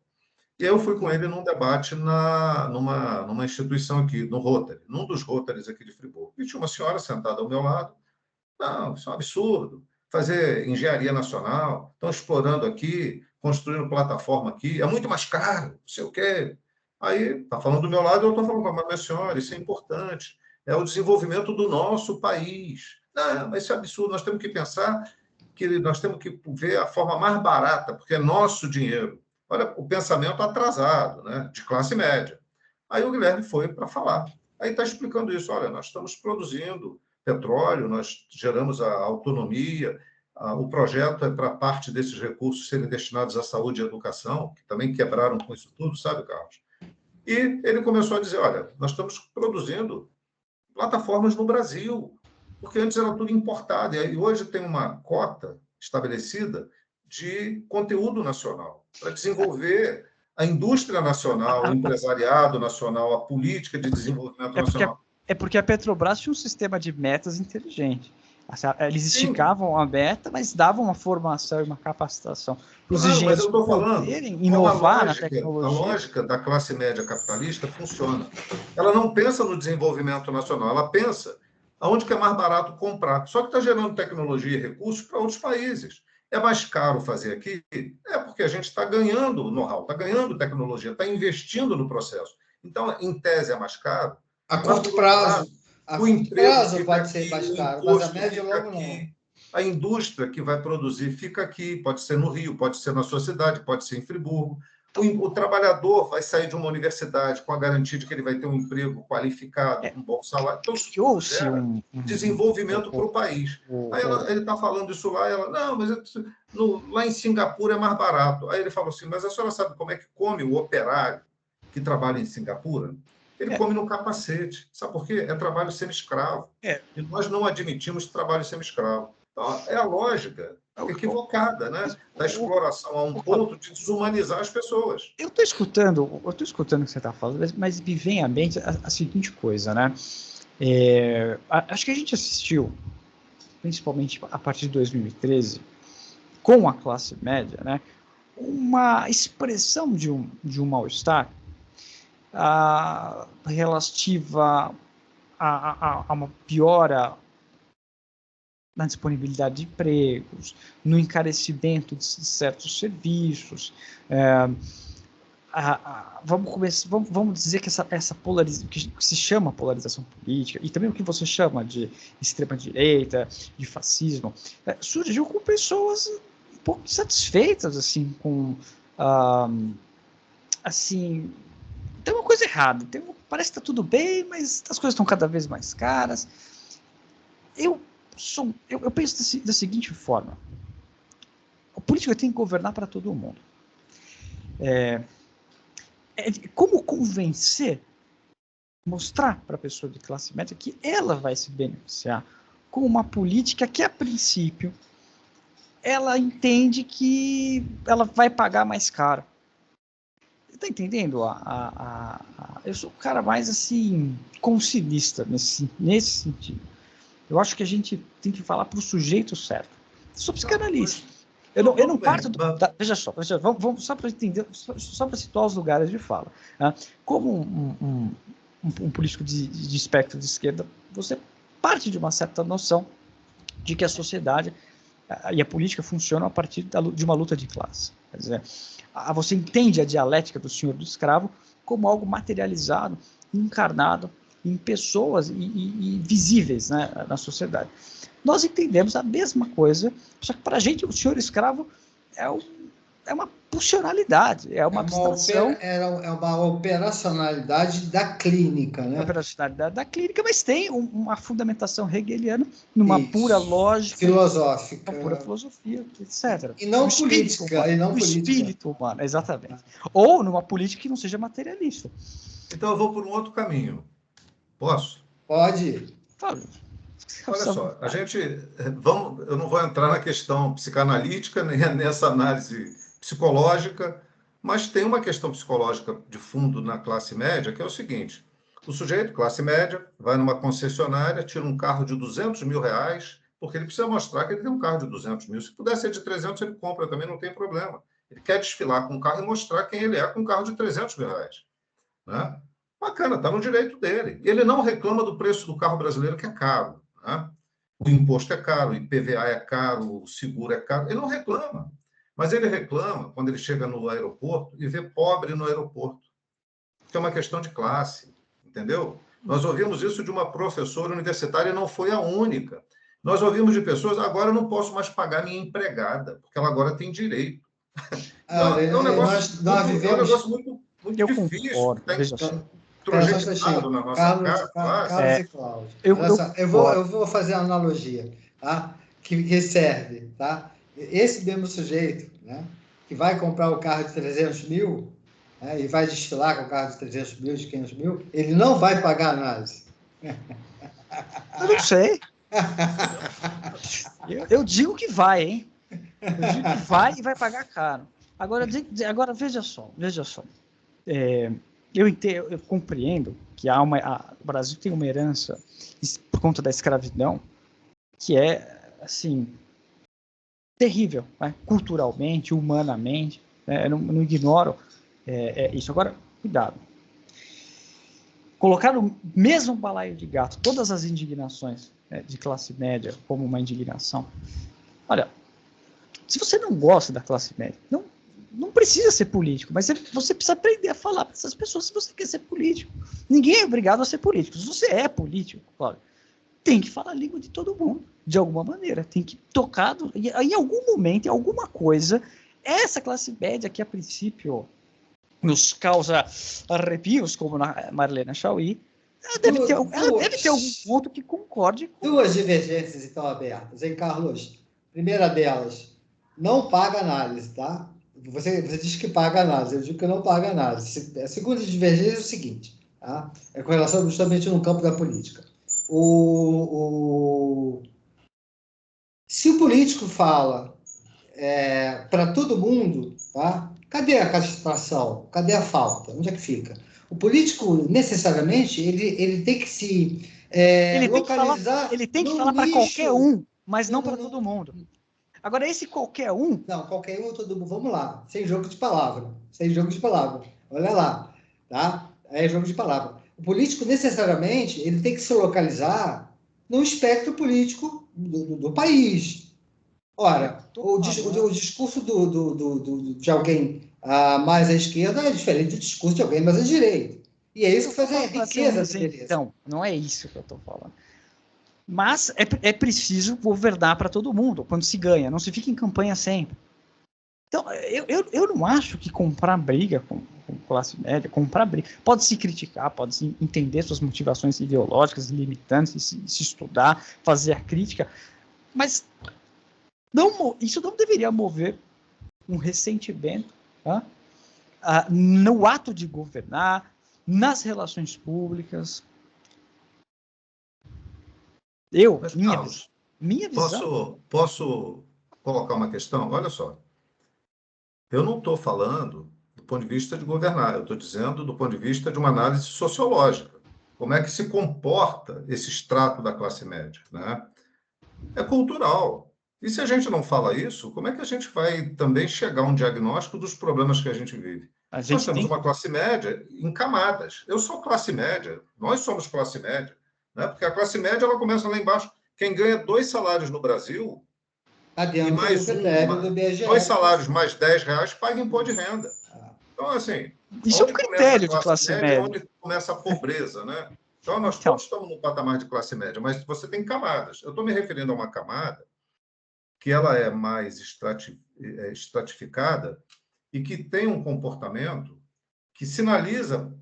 E eu fui com ele num debate numa instituição aqui, no Rotary, num dos Rotaries aqui de Friburgo. E tinha uma senhora sentada ao meu lado. Não, isso é um absurdo. Fazer engenharia nacional, estão explorando aqui, construindo plataforma aqui, é muito mais caro, não sei o quê. Aí, está falando do meu lado, eu estou falando, mas minha senhora, isso é importante. É o desenvolvimento do nosso país. Não, mas isso é absurdo. Nós temos que pensar que nós temos que ver a forma mais barata, porque é nosso dinheiro. Olha, o pensamento atrasado, né? De classe média. Aí o Guilherme foi para falar. Aí está explicando isso. Olha, nós estamos produzindo petróleo, nós geramos a autonomia, o projeto é para parte desses recursos serem destinados à saúde e educação, que também quebraram com isso tudo, sabe, Carlos? E ele começou a dizer, olha, nós estamos produzindo plataformas no Brasil, porque antes era tudo importado, e hoje tem uma cota estabelecida de conteúdo nacional, para desenvolver a indústria nacional, o empresariado nacional, a política de desenvolvimento nacional. É porque a Petrobras tinha um sistema de metas inteligente. Eles esticavam a meta, mas davam uma formação e uma capacitação para os engenheiros poderem inovar na tecnologia. A lógica da classe média capitalista funciona. Ela não pensa no desenvolvimento nacional, ela pensa aonde que é mais barato comprar. Só que está gerando tecnologia e recursos para outros países. É mais caro fazer aqui? É porque a gente está ganhando know-how, está ganhando tecnologia, está investindo no processo. Então, em tese, é mais caro. A curto prazo. A curto prazo pode ser mais caro, mas a médio e longo não. A indústria que vai produzir fica aqui, pode ser no Rio, pode ser na sua cidade, pode ser em Friburgo. O trabalhador vai sair de uma universidade com a garantia de que ele vai ter um emprego qualificado, um bom salário. Então, isso desenvolvimento para o país. Aí ele está falando isso lá, ela, não, mas lá em Singapura é mais barato. Aí ele falou assim, mas a senhora sabe como é que come o operário que trabalha em Singapura? Ele come no capacete. Sabe por quê? É trabalho semi-escravo. E nós não admitimos trabalho semi-escravo. Então, é a lógica equivocada, né? Da exploração a um ponto de desumanizar as pessoas. Eu estou escutando o que você está falando, mas me vem à mente a seguinte coisa, né? Acho que a gente assistiu, principalmente a partir de 2013, com a classe média, né? Uma expressão de um mal-estar relativa a uma piora na disponibilidade de empregos, no encarecimento de certos serviços. Vamos dizer que essa polarização, que se chama polarização política, e também o que você chama de extrema-direita, de fascismo, surgiu com pessoas um pouco insatisfeitas, assim, com... assim, tem uma coisa errada, parece que está tudo bem, mas as coisas estão cada vez mais caras. Eu penso da seguinte forma: o político tem que governar para todo mundo. Como convencer, mostrar para a pessoa de classe média que ela vai se beneficiar com uma política que, a princípio, ela entende que ela vai pagar mais caro. Você está entendendo? Eu sou o cara mais assim concilista nesse sentido. Eu acho que a gente tem que falar para o sujeito certo. Eu sou psicanalista. Eu não parto veja só, vamos só para entender, só para situar os lugares de fala. Né? Como um político de espectro de esquerda, você parte de uma certa noção de que a sociedade e a política funcionam a partir de uma luta de classe. Quer dizer, você entende a dialética do senhor do escravo como algo materializado, encarnado em pessoas e visíveis, né, na sociedade. Nós entendemos a mesma coisa, só que para a gente o senhor escravo é uma pulsionalidade, é uma abstração. É uma operacionalidade da clínica, né? Uma operacionalidade da clínica, mas tem uma fundamentação hegeliana numa pura lógica. Filosófica. Uma pura filosofia, etc. E não política. O espírito humano, exatamente. Ou numa política que não seja materialista. Então eu vou por um outro caminho. Posso? Pode. Olha só, eu não vou entrar na questão psicanalítica, nem nessa análise psicológica, mas tem uma questão psicológica de fundo na classe média, que é o seguinte: o sujeito, classe média, vai numa concessionária, tira um carro de R$200 mil, porque ele precisa mostrar que ele tem um carro de 200 mil. Se puder ser de 300, ele compra também, não tem problema. Ele quer desfilar com o carro e mostrar quem ele é com um carro de R$300 mil. Né? Bacana, está no direito dele. Ele não reclama do preço do carro brasileiro, que é caro. Né? O imposto é caro, o IPVA é caro, o seguro é caro. Ele não reclama. Mas ele reclama quando ele chega no aeroporto e vê pobre no aeroporto. Que é uma questão de classe, entendeu? Nós ouvimos isso de uma professora universitária e não foi a única. Nós ouvimos de pessoas, agora eu não posso mais pagar minha empregada, porque ela agora tem direito. É um negócio muito difícil. projetado na nossa cara. Carlos e Cláudio. Olha só, eu vou fazer uma analogia, tá? Que serve, tá? Esse mesmo sujeito, né, que vai comprar o carro de 300 mil, né, e vai desfilar com o carro de 300 mil, de 500 mil, ele não vai pagar análise. Eu não sei. Eu digo que vai, hein? Eu digo que vai e vai pagar caro. Agora veja só. Eu compreendo que o Brasil tem uma herança por conta da escravidão que é, assim, terrível, né? Culturalmente, humanamente, né? Eu não ignoro isso. Agora, cuidado. Colocar no mesmo balaio de gato todas as indignações, né, de classe média como uma indignação. Olha, se você não gosta da classe média, não precisa ser político, mas você precisa aprender a falar para essas pessoas se você quer ser político. Ninguém é obrigado a ser político. Se você é político, claro, tem que falar a língua de todo mundo, de alguma maneira. Tem que tocar, em algum momento, em alguma coisa, essa classe média que, a princípio, nos causa arrepios, como na Marlene Chauí, ela deve ter algum ponto que concorde com... Duas divergências estão abertas, hein, Carlos? Primeira delas, não paga análise, tá? Você diz que paga análise, eu digo que não paga análise. A segunda divergência é o seguinte, tá? É com relação justamente no campo da política. Se o político fala para todo mundo, tá? Cadê a castração? Cadê a falta? Onde é que fica? O político, necessariamente, ele tem que se localizar. Ele tem que falar para qualquer um, mas não para todo mundo. Agora, esse qualquer um... Não, qualquer um, todo mundo. Vamos lá. Sem jogo de palavra. Sem jogo de palavra. Olha lá. Tá? É jogo de palavra. O político, necessariamente, ele tem que se localizar no espectro político do país. Ora, o discurso de alguém mais à esquerda é diferente do discurso de alguém mais à direita. E é isso que faz a riqueza da beleza. Então, não é isso que eu estou falando. Mas é preciso governar para todo mundo, quando se ganha. Não se fica em campanha sempre. Então, eu não acho que comprar briga com classe média, comprar briga... Pode se criticar, pode se entender suas motivações ideológicas, limitantes, se estudar, fazer a crítica, mas isso não deveria mover um ressentimento, tá? No ato de governar, nas relações públicas. Minha visão. Posso colocar uma questão? Olha só. Eu não estou falando do ponto de vista de governar, eu estou dizendo do ponto de vista de uma análise sociológica. Como é que se comporta esse extrato da classe média, né? É cultural. E se a gente não fala isso, como é que a gente vai também chegar a um diagnóstico dos problemas que a gente vive? Nós temos uma classe média em camadas. Eu sou classe média, nós somos classe média, né? Porque a classe média ela começa lá embaixo. Quem ganha 2 salários no Brasil, e mais dois salários mais R$10, paga imposto de renda. Então, assim, isso é um critério de classe média. Onde começa a pobreza, né? Então, nós todos estamos no patamar de classe média, mas você tem camadas. Eu estou me referindo a uma camada que ela é mais estratificada e que tem um comportamento que sinaliza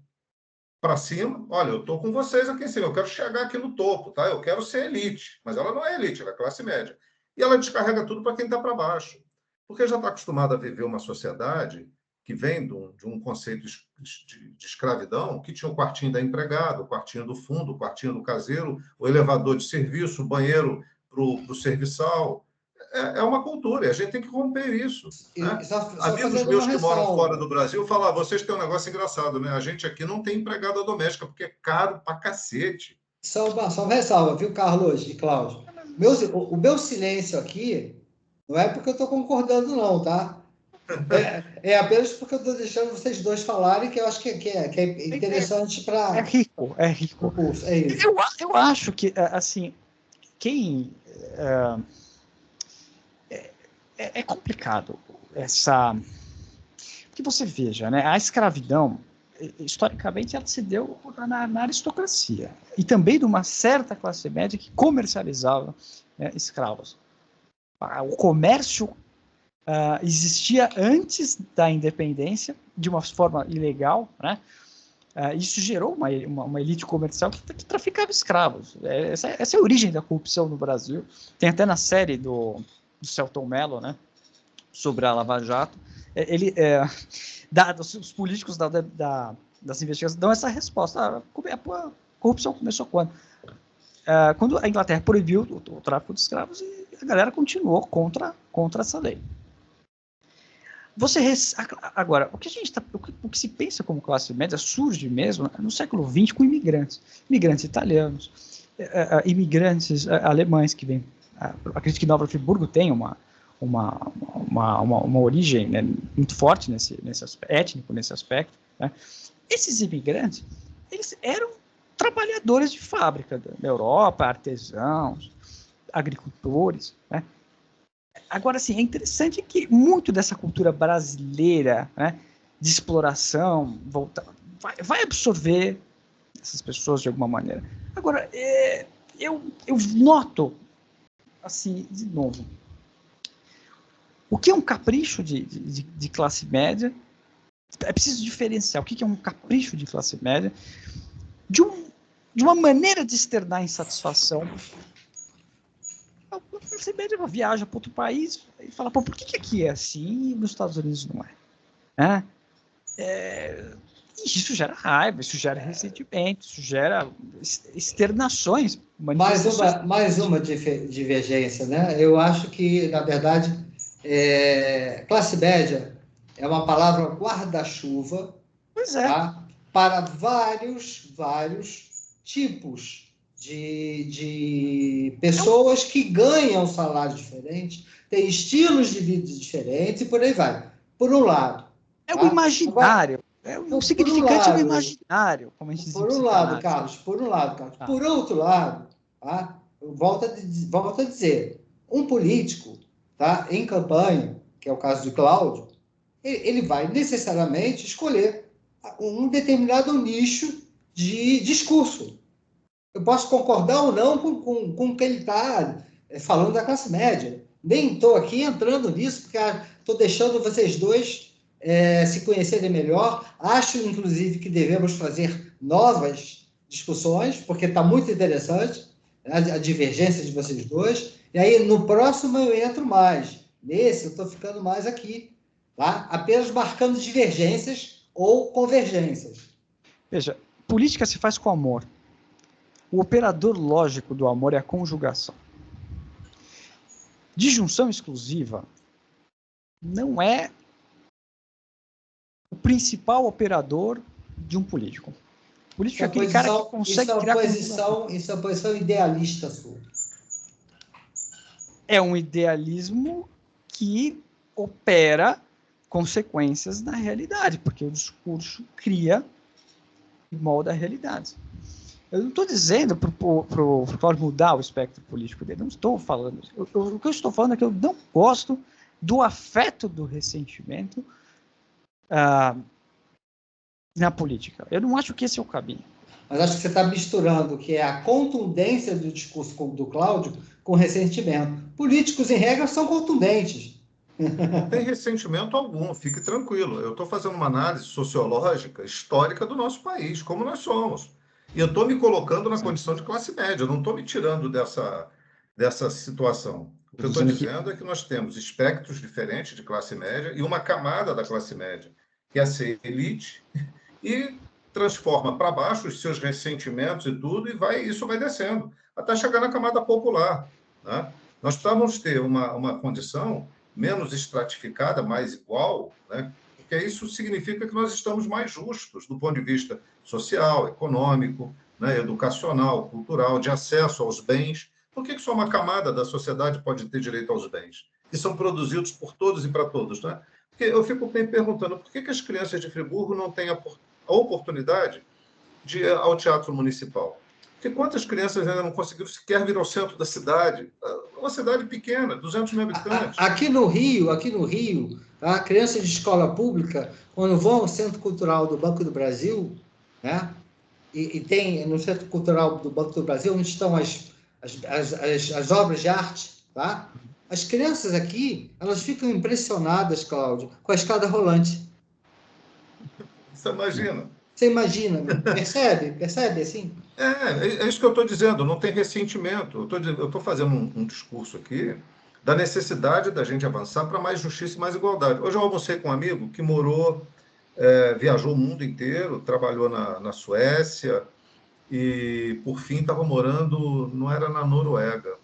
para cima, olha, eu estou com vocês aqui em cima, eu quero chegar aqui no topo, tá? Eu quero ser elite, mas ela não é elite, ela é classe média. E ela descarrega tudo para quem está para baixo, porque já está acostumada a viver uma sociedade que vem de um conceito de escravidão, que tinha o quartinho da empregada, o quartinho do fundo, o quartinho do caseiro, o elevador de serviço, o banheiro para o serviçal. É uma cultura, e a gente tem que romper isso. Né? Amigos meus que moram fora do Brasil falam, vocês têm um negócio engraçado, né? A gente aqui não tem empregada doméstica, porque é caro pra cacete. Só uma ressalva, viu, Carlos e Cláudio? O meu silêncio aqui não é porque eu estou concordando, não, tá? É apenas porque eu estou deixando vocês dois falarem, que eu acho que é interessante para... É rico. É isso. Eu acho que, assim, quem... É complicado essa... Porque você veja, né? A escravidão, historicamente, ela se deu na aristocracia. E também de uma certa classe média que comercializava, né, escravos. O comércio existia antes da independência, de uma forma ilegal, né? Isso gerou uma elite comercial que traficava escravos. Essa é a origem da corrupção no Brasil. Tem até na série do Selton Mello, né, sobre a Lava Jato. Os políticos das investigações dão essa resposta. A corrupção começou quando? Quando a Inglaterra proibiu o tráfico de escravos e a galera continuou contra essa lei. Agora, o que se pensa como classe média surge mesmo no século XX com imigrantes italianos, imigrantes alemães que vêm. Acredito que Nova Friburgo tem uma origem, né, muito forte étnico nesse aspecto. Né? Esses imigrantes, eles eram trabalhadores de fábrica da Europa, artesãos, agricultores, né? Agora, assim, é interessante que muito dessa cultura brasileira, né, de exploração, vai absorver essas pessoas de alguma maneira. Agora, eu noto, assim, de novo, o que é um capricho de classe média? É preciso diferenciar o que é um capricho de classe média de uma maneira de externar insatisfação. A classe média viaja para outro país e fala, por que aqui é assim e nos Estados Unidos não é? Isso gera raiva, isso gera ressentimento, isso gera externações. Mais uma divergência, né? Eu acho que, na verdade, classe média é uma palavra guarda-chuva, tá? Para vários tipos de pessoas que ganham salários diferentes, têm estilos de vida diferentes e por aí vai. Por um lado. O imaginário. O significante do imaginário, como a gente diz. Por um lado, Carlos. Por outro lado, tá? Volto a dizer, um político, tá, em campanha, que é o caso de Cláudio, ele vai necessariamente escolher um determinado nicho de discurso. Eu posso concordar ou não com o que ele está falando da classe média. Nem estou aqui entrando nisso, porque estou deixando vocês dois se conhecerem melhor. Acho, inclusive, que devemos fazer novas discussões, porque está muito interessante, né, a divergência de vocês dois. E aí, no próximo, eu entro mais. Nesse, eu estou ficando mais aqui, tá? Apenas marcando divergências ou convergências. Veja, política se faz com amor. O operador lógico do amor é a conjugação. Disjunção exclusiva não é o principal operador de um político. O político é aquele cara que consegue criar conjugação. Isso é uma posição idealista sua. É um idealismo que opera consequências na realidade, porque o discurso cria e molda a realidade. Eu não estou dizendo para o Cláudio mudar o espectro político dele, não estou falando isso. O que eu estou falando é que eu não gosto do afeto do ressentimento na política. Eu não acho que esse é o caminho. Mas acho que você está misturando o que é a contundência do discurso do Cláudio com ressentimento. Políticos, em regra, são contundentes. Não tem ressentimento algum, fique tranquilo. Eu estou fazendo uma análise sociológica, histórica do nosso país, como nós somos. E eu estou me colocando na condição de classe média, eu não estou me tirando dessa situação. O que eu estou dizendo é que nós temos espectros diferentes de classe média e uma camada da classe média, que é ser elite, e transforma para baixo os seus ressentimentos e tudo, e isso vai descendo, até chegar na camada popular. Né? Nós precisamos ter uma condição menos estratificada, mais igual, né? Porque isso significa que nós estamos mais justos do ponto de vista social, econômico, né, educacional, cultural, de acesso aos bens. Por que só uma camada da sociedade pode ter direito aos bens? Que são produzidos por todos e para todos. Né? Porque eu fico me perguntando por que as crianças de Friburgo não têm a oportunidade de ir ao teatro municipal? Porque quantas crianças ainda não conseguiram sequer vir ao centro da cidade? Uma cidade pequena, 200 mil habitantes. Aqui no Rio, tá? Crianças de escola pública, quando vão ao Centro Cultural do Banco do Brasil, né? E tem no Centro Cultural do Banco do Brasil, onde estão as obras de arte, tá? As crianças aqui, elas ficam impressionadas, Cláudio, com a escada rolante. Você imagina? Você imagina, percebe assim? É isso que eu estou dizendo, não tem ressentimento. Eu estou fazendo um discurso aqui da necessidade da gente avançar para mais justiça e mais igualdade. Hoje eu almocei com um amigo que viajou o mundo inteiro, trabalhou na Suécia e, por fim, estava morando, não era na Noruega,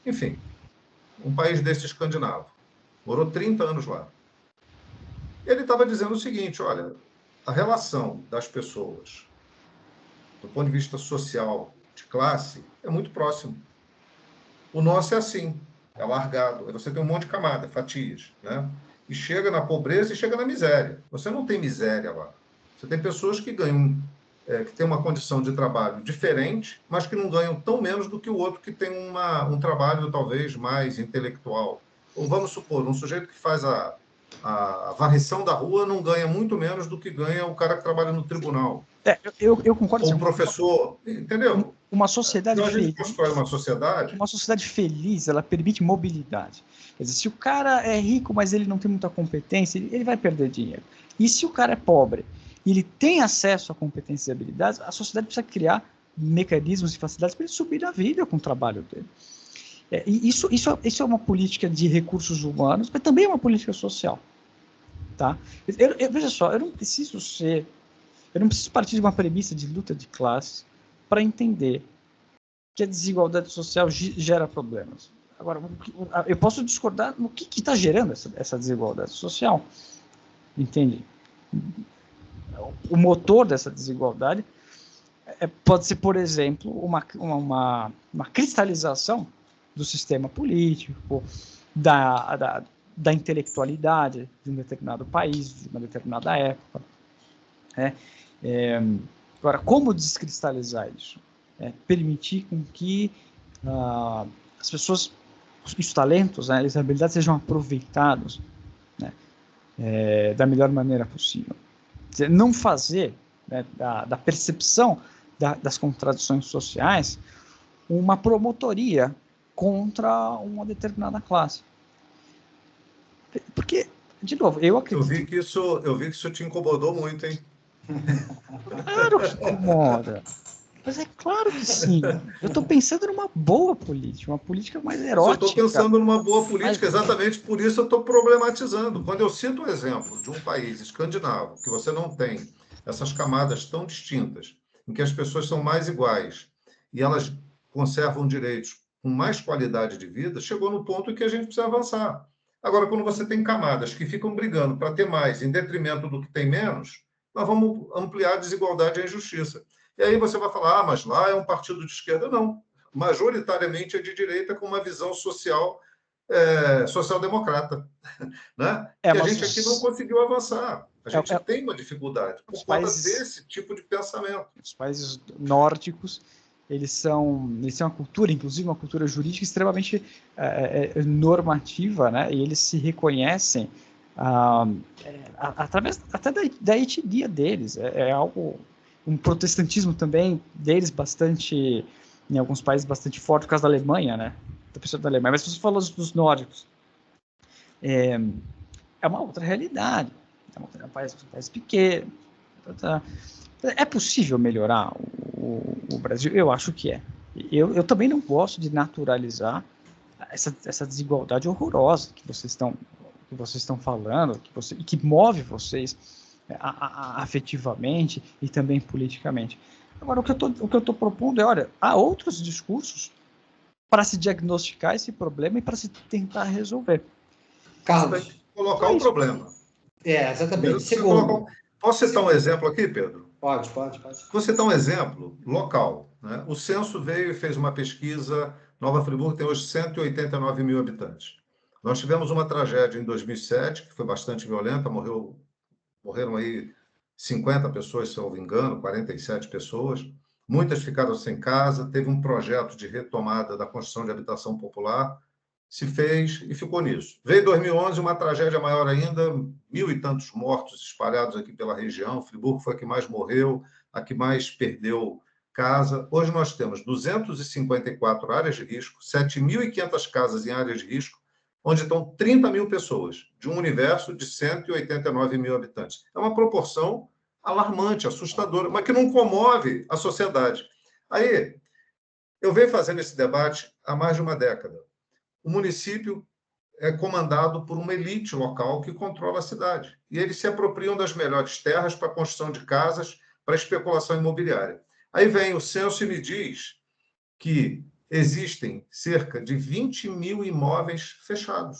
enfim, um país desse escandinavo. Morou 30 anos lá. Ele estava dizendo o seguinte, olha, a relação das pessoas do ponto de vista social, de classe, é muito próximo. O nosso é assim, é largado. Você tem um monte de camada, fatias, né? E chega na pobreza e chega na miséria. Você não tem miséria lá. Você tem pessoas que ganham, que têm uma condição de trabalho diferente, mas que não ganham tão menos do que o outro que tem um trabalho talvez mais intelectual. Ou vamos supor, um sujeito que faz a varrição da rua não ganha muito menos do que ganha o cara que trabalha no tribunal. Eu concordo. Ou o professor, entendeu? Uma sociedade Então, a gente feliz. constrói uma sociedade. Uma sociedade feliz, ela permite mobilidade. Quer dizer, se o cara é rico, mas ele não tem muita competência, ele vai perder dinheiro. E se o cara é pobre e ele tem acesso a competências e habilidades, a sociedade precisa criar mecanismos e facilidades para ele subir na vida com o trabalho dele. E isso é uma política de recursos humanos, mas também é uma política social. Tá? Veja só, eu não preciso partir de uma premissa de luta de classes para entender que a desigualdade social gera problemas. Agora, eu posso discordar no que está gerando essa desigualdade social. Entende? O motor dessa desigualdade pode ser, por exemplo, uma cristalização do sistema político, da intelectualidade de um determinado país, de uma determinada época. Agora, como descristalizar isso? Permitir com que as pessoas, os talentos, as habilidades sejam aproveitados, né, da melhor maneira possível. Quer dizer, não fazer, né, da percepção das contradições sociais uma promotoria contra uma determinada classe. Porque, de novo, eu acredito... Eu vi que isso te incomodou muito, hein? Claro que incomoda. Mas é claro que sim. Eu estou pensando numa boa política, uma política mais erótica. Eu estou pensando numa boa política, exatamente por isso eu estou problematizando. Quando eu cito o exemplo de um país escandinavo, que você não tem essas camadas tão distintas, em que as pessoas são mais iguais e elas conservam direitos com mais qualidade de vida, chegou no ponto em que a gente precisa avançar. Agora, quando você tem camadas que ficam brigando para ter mais em detrimento do que tem menos, nós vamos ampliar a desigualdade e a injustiça. E aí você vai falar, mas lá é um partido de esquerda. Não, majoritariamente é de direita com uma visão social-democrata. Né? E a gente aqui não conseguiu avançar. A gente tem uma dificuldade por conta desse tipo de pensamento. Os países nórdicos, eles têm uma cultura, inclusive uma cultura jurídica extremamente normativa, né? E eles se reconhecem através até da etnia deles. É algo, um protestantismo também deles bastante, em alguns países bastante forte, por causa da Alemanha, né? Da pessoa da Alemanha. Mas você falou dos nórdicos. É uma outra realidade. É um país pequeno. É possível melhorar o Brasil? Eu acho que é. Eu também não gosto de naturalizar essa desigualdade horrorosa que vocês estão falando, e que move vocês afetivamente e também politicamente. Agora, o que eu estou propondo é, olha, há outros discursos para se diagnosticar esse problema e para se tentar resolver. Carlos. Colocar o problema. Exatamente. Segundo. Posso citar um exemplo aqui, Pedro? Pode. Vou citar um exemplo local. Né? O Censo veio e fez uma pesquisa. Nova Friburgo tem hoje 189 mil habitantes. Nós tivemos uma tragédia em 2007, que foi bastante violenta, morreram aí 50 pessoas, se eu não me engano, 47 pessoas. Muitas ficaram sem casa. Teve um projeto de retomada da construção de habitação popular. Se fez e ficou nisso. Veio 2011, uma tragédia maior ainda, 1.000 e tantos mortos espalhados aqui pela região. Friburgo foi a que mais morreu, a que mais perdeu casa. Hoje nós temos 254 áreas de risco, 7.500 casas em áreas de risco, onde estão 30 mil pessoas, de um universo de 189 mil habitantes. É uma proporção alarmante, assustadora, mas que não comove a sociedade. Aí, eu venho fazendo esse debate há mais de uma década. O município é comandado por uma elite local que controla a cidade. E eles se apropriam das melhores terras para a construção de casas, para especulação imobiliária. Aí vem o censo e me diz que existem cerca de 20 mil imóveis fechados,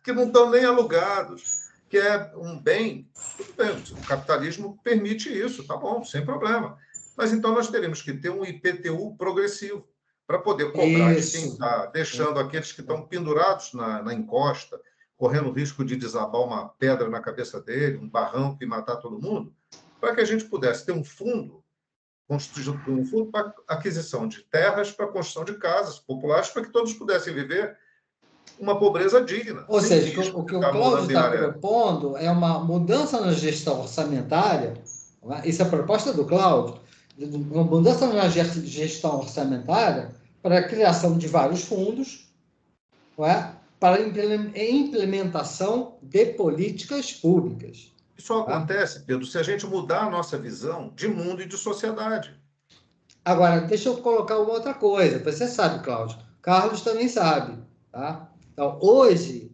que não estão nem alugados, que é um bem. Tudo bem, o capitalismo permite isso, tá bom, sem problema. Mas então nós teremos que ter um IPTU progressivo para poder cobrar de quem está deixando aqueles que estão pendurados na encosta, correndo o risco de desabar uma pedra na cabeça dele, um barranco e matar todo mundo, para que a gente pudesse ter um fundo para aquisição de terras, para construção de casas populares, para que todos pudessem viver uma pobreza digna. Ou seja, o que o Cláudio está propondo é uma mudança na gestão orçamentária, isso é a proposta do Cláudio, uma mudança na gestão orçamentária para a criação de vários fundos, para a implementação de políticas públicas. Isso acontece, Pedro, se a gente mudar a nossa visão de mundo e de sociedade. Agora, deixa eu colocar uma outra coisa. Você sabe, Cláudio. Carlos também sabe. Tá? Então, hoje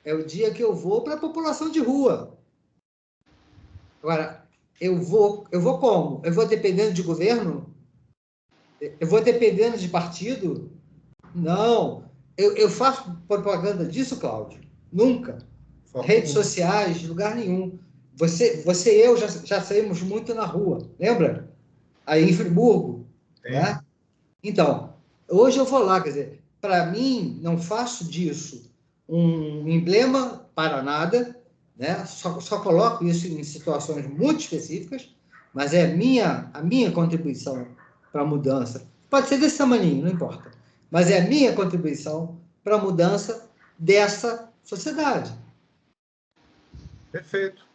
é o dia que eu vou para a população de rua. Agora, eu vou como? Eu vou dependendo de governo? Eu vou dependendo de partido? Não. Eu faço propaganda disso, Cláudio? Nunca. Redes sociais, lugar nenhum. Você e eu já saímos muito na rua, lembra? Aí em Friburgo. Né? Então, hoje eu vou lá, quer dizer, para mim, não faço disso um emblema para nada, né? Só coloco isso em situações muito específicas, mas é a minha contribuição para a mudança. Pode ser desse tamanho, não importa. Mas é a minha contribuição para a mudança dessa sociedade. Perfeito.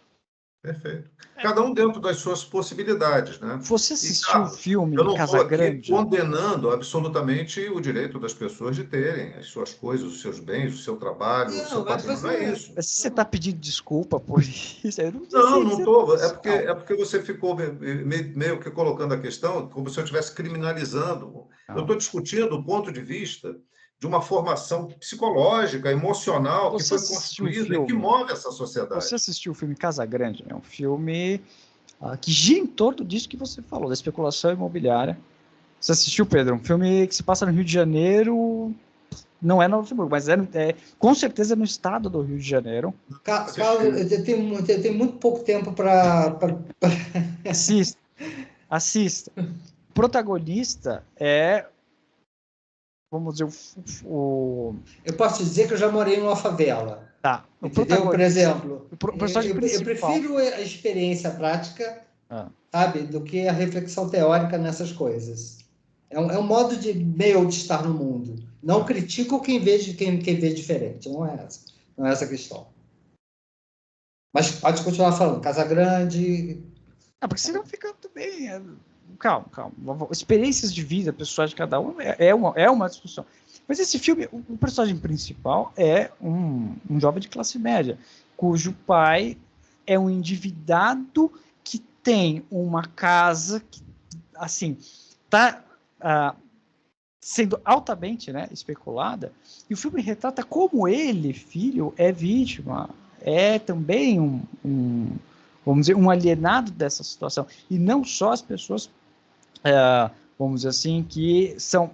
Cada um dentro das suas possibilidades, né? Você assistiu o filme Casa Grande? Eu não estou aqui condenando absolutamente o direito das pessoas de terem as suas coisas, os seus bens, o seu trabalho, o seu patrimônio. Não é isso. Mas você está pedindo desculpa por isso? Não estou. É porque você ficou meio que colocando a questão como se eu estivesse criminalizando. Eu estou discutindo o ponto de vista de uma formação psicológica, emocional, que foi construída e que move essa sociedade. Você assistiu o filme Casa Grande? É um filme que gira em torno disso que você falou, da especulação imobiliária. Você assistiu, Pedro? Um filme que se passa no Rio de Janeiro, não é no Luxemburgo, mas com certeza no estado do Rio de Janeiro. Carlos, eu tenho muito pouco tempo para... Assista. O protagonista é... Vamos dizer, Eu posso dizer que eu já morei numa favela. Tá. Entendeu? Por exemplo, eu prefiro a experiência prática, sabe, do que a reflexão teórica nessas coisas. É um modo de estar no mundo. Não critico quem vê diferente. Não é essa a questão. Mas pode continuar falando. Casa Grande... porque senão fica tudo bem... Calma. Experiências de vida pessoais de cada um é uma discussão. Mas esse filme, o personagem principal é um jovem de classe média, cujo pai é um endividado que tem uma casa que, assim, está sendo altamente, né, especulada. E o filme retrata como ele, filho, é vítima, é também vamos dizer, um alienado dessa situação. E não só as pessoas, vamos dizer assim, que são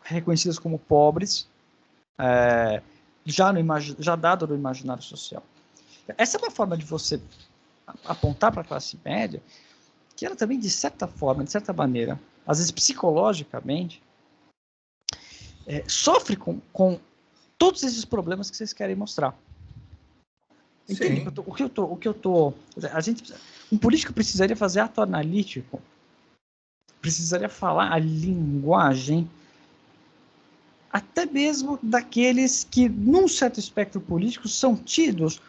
reconhecidas como pobres, já dado no imaginário social. Essa é uma forma de você apontar para a classe média, que ela também, de certa forma, de certa maneira, às vezes psicologicamente, sofre com todos esses problemas que vocês querem mostrar. Entende? Um político precisaria fazer ato analítico, precisaria falar a linguagem até mesmo daqueles que, num certo espectro político, são tidos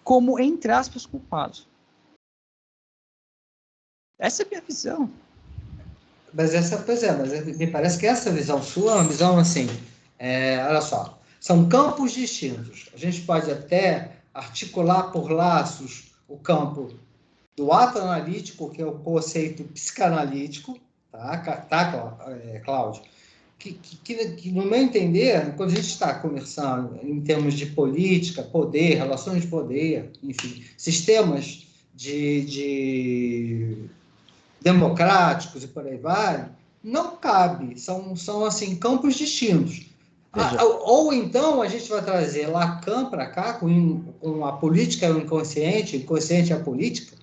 como, entre aspas, culpados. Essa é a minha visão. Mas me parece que essa visão sua é uma visão assim, olha só, são campos distintos. A gente pode até articular por laços o campo do ato analítico, que é o conceito psicanalítico, Cláudio? Que, no meu entender, quando a gente está conversando em termos de política, poder, relações de poder, enfim, sistemas de democráticos e por aí vai, não cabe, são assim, campos distintos. Ou então a gente vai trazer Lacan para cá, com a política e o inconsciente e a política,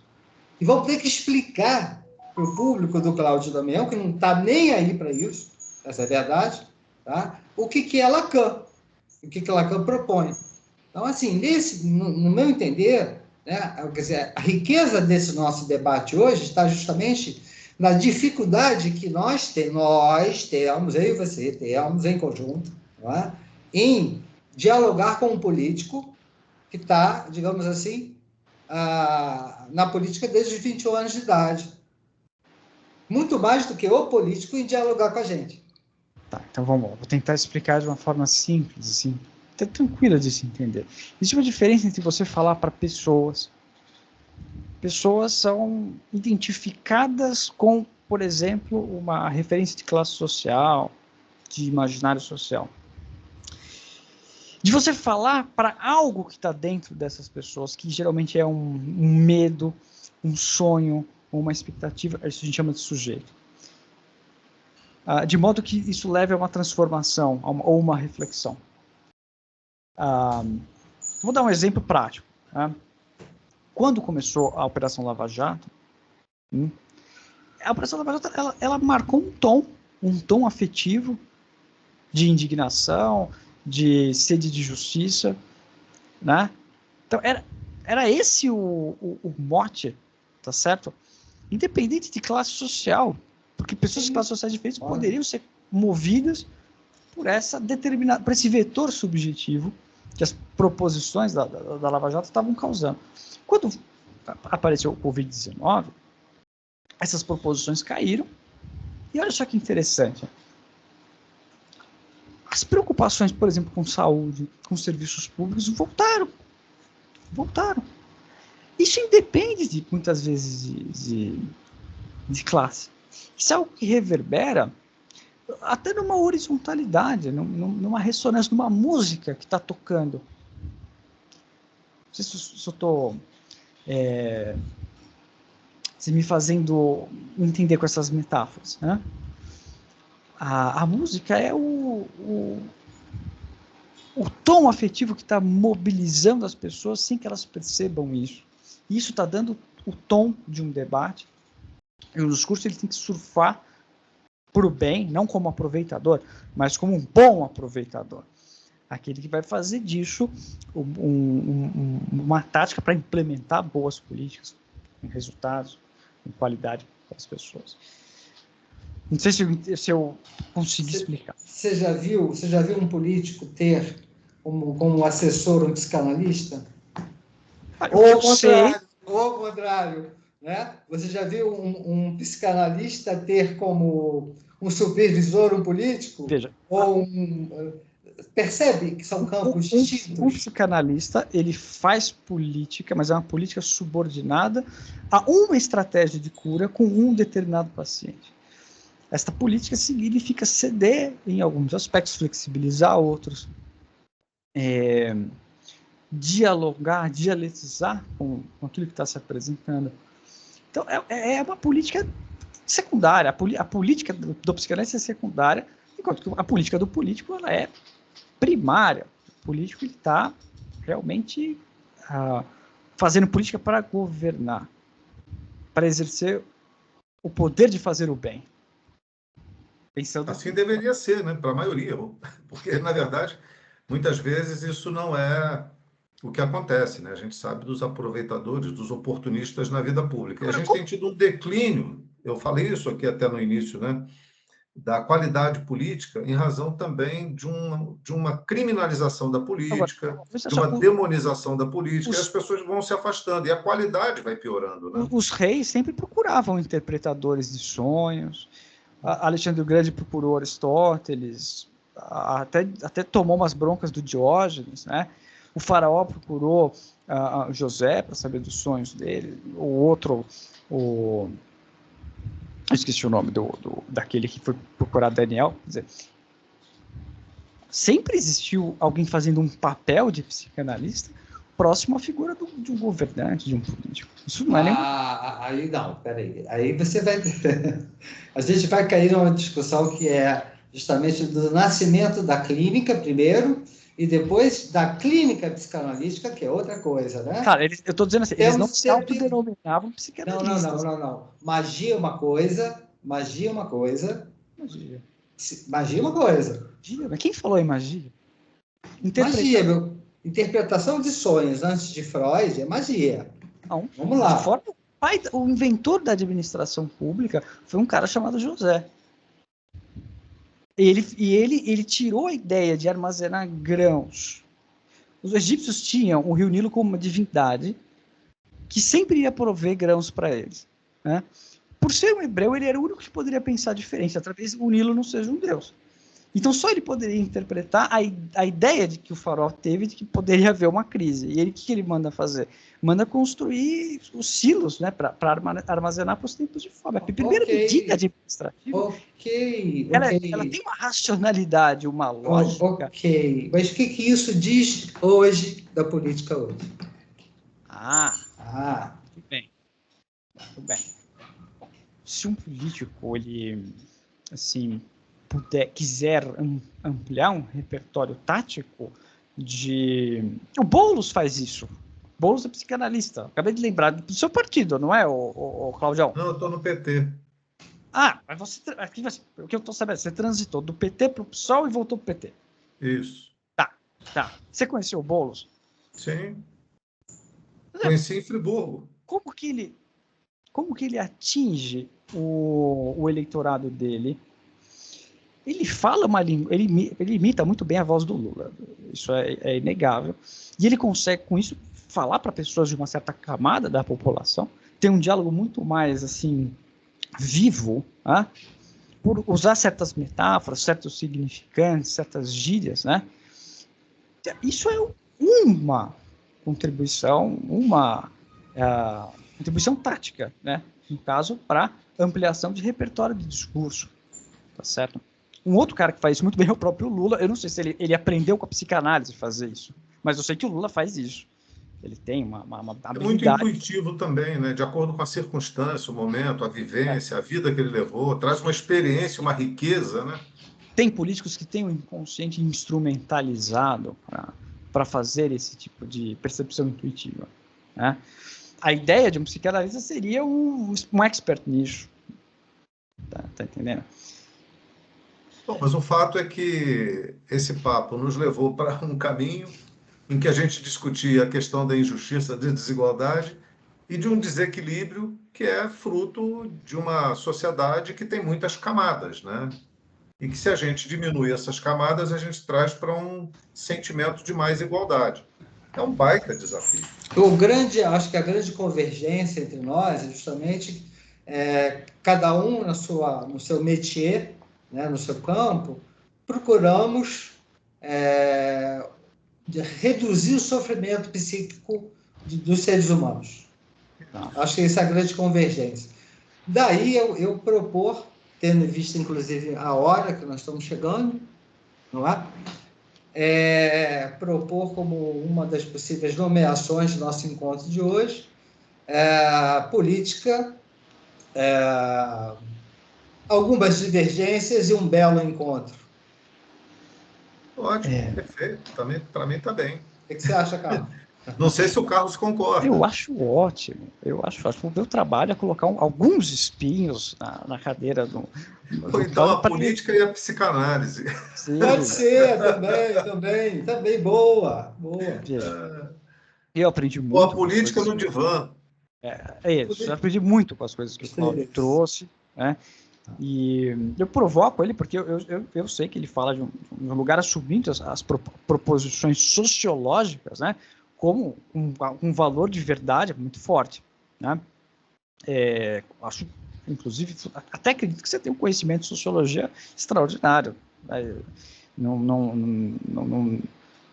e vamos ter que explicar para o público do Cláudio Damião, que não está nem aí para isso, essa é a verdade, tá? O que é Lacan, o que Lacan propõe. Então, assim, no meu entender, né, quer dizer, a riqueza desse nosso debate hoje está justamente na dificuldade que nós temos, eu e você temos em conjunto, não é? Em dialogar com um político que está, digamos assim, na política desde os 21 anos de idade. Muito mais do que o político em dialogar com a gente. Tá, então vamos lá. Vou tentar explicar de uma forma simples, assim, até tranquila de se entender. Existe uma diferença entre você falar para pessoas. Pessoas são identificadas com, por exemplo, uma referência de classe social, de imaginário social. De você falar para algo que está dentro dessas pessoas, que geralmente é um medo, um sonho, uma expectativa, isso a gente chama de sujeito. De modo que isso leve a uma transformação, ou uma reflexão. Vou dar um exemplo prático. Quando começou a Operação Lava Jato, a Operação Lava Jato ela marcou um tom afetivo de indignação, de sede de justiça, né? Então era esse o mote, tá certo? Independente de classe social, porque pessoas de classes sociais diferentes poderiam ser movidas por esse vetor subjetivo que as proposições da Lava Jato estavam causando. Quando apareceu o Covid-19, essas proposições caíram, e olha só que interessante. As preocupações, por exemplo, com saúde, com serviços públicos, voltaram. Isso independe, muitas vezes, de classe. Isso é algo que reverbera até numa horizontalidade, numa ressonância, numa música que está tocando. Não sei se eu estou se me fazendo entender com essas metáforas, né? A música é o tom afetivo que está mobilizando as pessoas sem que elas percebam isso. E isso está dando o tom de um debate. E o discurso ele tem que surfar para o bem, não como aproveitador, mas como um bom aproveitador. Aquele que vai fazer disso uma tática para implementar boas políticas, com resultados, com qualidade para as pessoas. Não sei se eu consegui explicar. Você já viu um político ter como assessor um psicanalista? Ou ao contrário, né? Você já viu um psicanalista ter como um supervisor um político? Veja. Percebe que são campos distintos? Um psicanalista, ele faz política, mas é uma política subordinada a uma estratégia de cura com um determinado paciente. Esta política significa ceder em alguns aspectos, flexibilizar outros, dialogar, dialetizar com aquilo que está se apresentando. Então, é uma política secundária. A política do psicanalista é secundária, enquanto que a política do político ela é primária. O político está realmente fazendo política para governar, para exercer o poder de fazer o bem. Assim deveria ser, né, para a maioria, porque, na verdade, muitas vezes isso não é o que acontece, né? A gente sabe dos aproveitadores, dos oportunistas na vida pública. E a gente tem tido um declínio, eu falei isso aqui até no início, né, da qualidade política em razão também de uma criminalização da política, de uma demonização da política, e as pessoas vão se afastando, e a qualidade vai piorando, né? Os reis sempre procuravam interpretadores de sonhos. Alexandre o Grande procurou Aristóteles, até tomou umas broncas do Diógenes, né? o faraó procurou José para saber dos sonhos dele, o outro, eu esqueci o nome daquele que foi procurar Daniel. Quer dizer, sempre existiu alguém fazendo um papel de psicanalista próximo à figura de um governante, de um político. Isso não é nem... Aí não, peraí. Aí você vai... A gente vai cair numa discussão que é justamente do nascimento da clínica, primeiro, e depois da clínica psicanalítica, que é outra coisa, né? Cara, eu estou dizendo assim, eles não se autodenominavam psicanalistas. Não. Magia é uma coisa, magia é uma coisa. Magia. Magia é uma coisa. Magia? Mas quem falou em magia? Magia, meu. Interpretação de sonhos antes de Freud é magia. Não, vamos lá. O inventor da administração pública foi um cara chamado José. Ele tirou a ideia de armazenar grãos. Os egípcios tinham o rio Nilo como uma divindade que sempre ia prover grãos para eles, né? Por ser um hebreu, ele era o único que poderia pensar diferente, através do Nilo não seja um deus. Então, só ele poderia interpretar a ideia de que o faraó teve de que poderia haver uma crise. E o que ele manda fazer? Manda construir os silos, né, para armazenar para os tempos de fome. A primeira medida administrativa, ela tem uma racionalidade, uma lógica. Ok, mas o que isso diz hoje da política hoje? Muito bem. Se um político, ele, assim, quiser ampliar um repertório tático o Boulos faz isso. O Boulos é psicanalista. Acabei de lembrar do seu partido, não é, o Claudião? Não, eu estou no PT. Mas o que eu estou sabendo, você transitou do PT para o PSOL e voltou para o PT. Isso. Tá. Você conheceu o Boulos? Sim. Conheci em Friburgo. Como que ele atinge o eleitorado dele? Ele fala uma língua, ele imita muito bem a voz do Lula, isso é inegável, e ele consegue, com isso, falar para pessoas de uma certa camada da população, ter um diálogo muito mais, assim, vivo, né? Por usar certas metáforas, certos significantes, certas gírias, né? Isso é uma contribuição, contribuição tática, né? No caso, para ampliação de repertório de discurso, tá certo? Um outro cara que faz isso muito bem é o próprio Lula. Eu não sei se ele aprendeu com a psicanálise a fazer isso, mas eu sei que o Lula faz isso. Ele tem uma habilidade. É muito intuitivo também, né? De acordo com a circunstância, o momento, a vivência, a vida que ele levou, traz uma experiência, uma riqueza, né? Tem políticos que têm o inconsciente instrumentalizado para fazer esse tipo de percepção intuitiva, né? A ideia de um psicanalista seria um expert nisso. Tá entendendo? Bom, mas o fato é que esse papo nos levou para um caminho em que a gente discutia a questão da injustiça, da desigualdade e de um desequilíbrio que é fruto de uma sociedade que tem muitas camadas, né? E que se a gente diminui essas camadas, a gente traz para um sentimento de mais igualdade. É um baita desafio. Acho que a grande convergência entre nós é justamente cada um no seu métier, né, no seu campo, procuramos reduzir o sofrimento psíquico dos seres humanos. Acho que essa é a grande convergência. Daí eu propor, tendo em vista, inclusive, a hora que nós estamos chegando, não é? Propor como uma das possíveis nomeações do nosso encontro de hoje, política, algumas divergências e um belo encontro. Ótimo, perfeito. Para mim está bem. O que você acha, Carlos? Não sei se o Carlos concorda. Eu acho ótimo. O meu trabalho é colocar alguns espinhos na cadeira do então, a política e a psicanálise. Sim. Pode ser, também. Boa. Eu aprendi muito. Ou a política no divã. Isso, eu aprendi muito com as coisas que o Cláudio trouxe, né? E eu provoco ele porque eu sei que ele fala de um lugar assumindo as proposições sociológicas, né? Como um valor de verdade muito forte, né? Acho, inclusive, até acredito que você tem um conhecimento de sociologia extraordinário, né?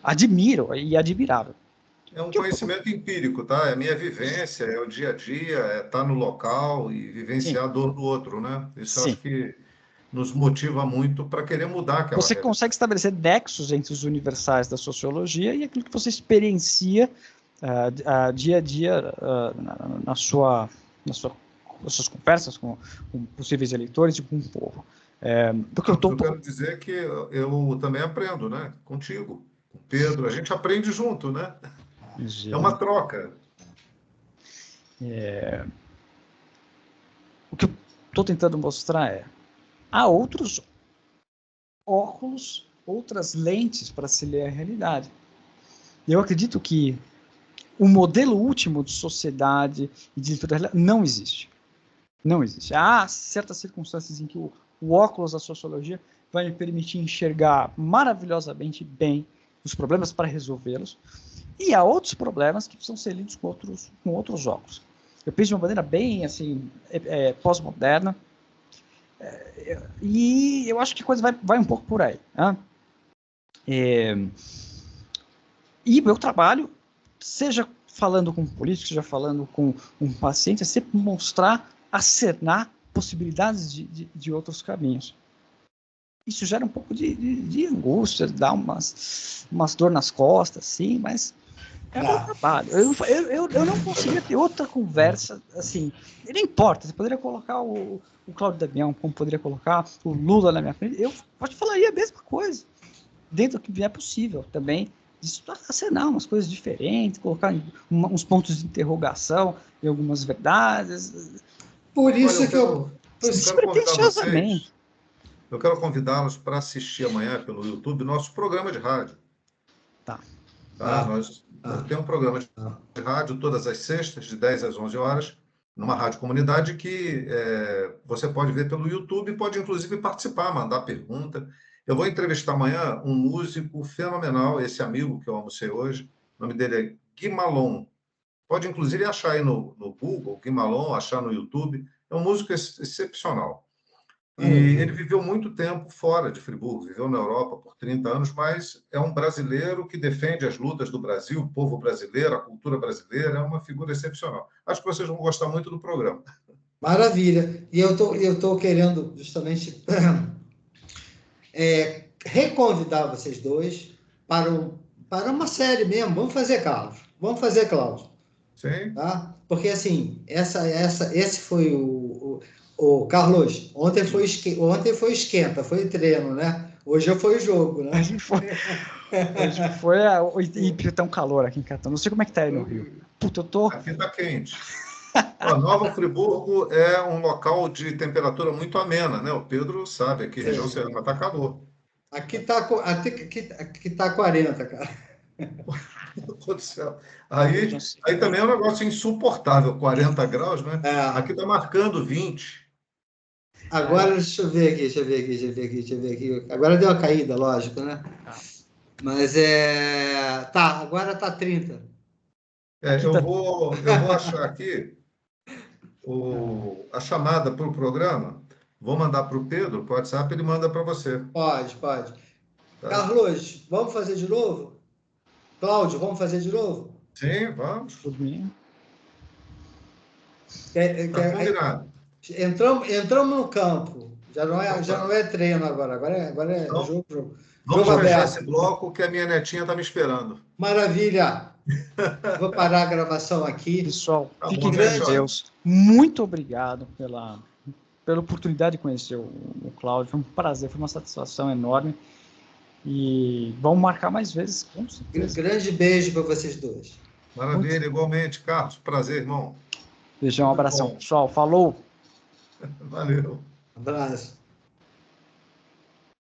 admiro e admirável. É um conhecimento empírico, tá? É a minha vivência, é o dia a dia, é estar no local e vivenciar a dor do outro, né? Isso eu acho que nos motiva muito para querer mudar aquela Você realidade. consegue estabelecer nexos entre os universais da sociologia e aquilo que você experiencia dia a dia nas suas conversas com possíveis eleitores e com o povo. Eu quero dizer que eu também aprendo, né? Contigo, com o Pedro, a gente aprende junto, né? É uma troca. O que eu estou tentando mostrar há outros óculos, outras lentes para se ler a realidade. Eu acredito que o modelo último de sociedade e de leitura da realidade não existe. Não existe. Há certas circunstâncias em que o óculos da sociologia vai me permitir enxergar maravilhosamente bem os problemas para resolvê-los, e há outros problemas que precisam ser lidos com outros óculos. Eu penso de uma maneira bem assim, pós-moderna, e eu acho que a coisa vai um pouco por aí. Né? E meu trabalho, seja falando com um político, seja falando com um paciente, é sempre mostrar, acenar possibilidades de outros caminhos. Isso gera um pouco de angústia, dá umas dor nas costas, sim, mas é meu trabalho. Eu não conseguia ter outra conversa, assim, não importa, você poderia colocar o Cláudio Damião, como poderia colocar o Lula na minha frente, eu falaria a mesma coisa, dentro do que vier possível também, de acenar umas coisas diferentes, colocar uns pontos de interrogação em algumas verdades. Por isso que eu... Despretensiosamente. Eu quero convidá-los para assistir amanhã pelo YouTube nosso programa de rádio. Tá. Nós temos um programa de rádio todas as sextas, de 10 às 11 horas, numa rádio comunidade que você pode ver pelo YouTube, pode inclusive participar, mandar pergunta. Eu vou entrevistar amanhã um músico fenomenal, esse amigo que eu almocei hoje, o nome dele é Gui Malon. Pode inclusive achar aí no Google, Gui Malon, achar no YouTube. É um músico excepcional. E ele viveu muito tempo fora de Friburgo, viveu na Europa por 30 anos, mas é um brasileiro que defende as lutas do Brasil, o povo brasileiro, a cultura brasileira, é uma figura excepcional. Acho que vocês vão gostar muito do programa. Maravilha. E eu tô querendo justamente reconvidar vocês dois para uma série mesmo. Vamos fazer, Carlos. Vamos fazer, Cláudio. Sim. Tá? Porque, assim, esse foi o Carlos, ontem foi esquenta, foi treino, né? Hoje foi o jogo, né? Hoje foi e tá um calor aqui em Catão. Não sei como é que tá aí no Rio. Puta, Aqui tá quente. Nova Friburgo é um local de temperatura muito amena, né? O Pedro sabe, aqui região serrana tá calor. Aqui tá 40, cara. Meu Deus do céu. Aí também é um negócio insuportável, 40 graus, né? Aqui tá marcando 20. Agora, deixa eu ver aqui. Agora deu uma caída, lógico, né? Mas agora tá 30. Eu vou achar aqui a chamada para o programa. Vou mandar para o Pedro, para o WhatsApp, ele manda para você. Pode. Tá. Carlos, vamos fazer de novo? Cláudio, vamos fazer de novo? Sim, vamos. Combinado. Entramos no campo. Já não é treino agora. Agora é então, jogo. Vamos fechar esse bloco que a minha netinha está me esperando. Maravilha. Vou parar a gravação aqui. Pessoal, fiquem com Deus. Muito obrigado pela oportunidade de conhecer o Cláudio. Foi um prazer, foi uma satisfação enorme. E vamos marcar mais vezes, com certeza. Grande beijo para vocês dois. Maravilha, igualmente, Carlos. Prazer, irmão. Beijão, um abração. Pessoal, falou. Valeu. Abraço.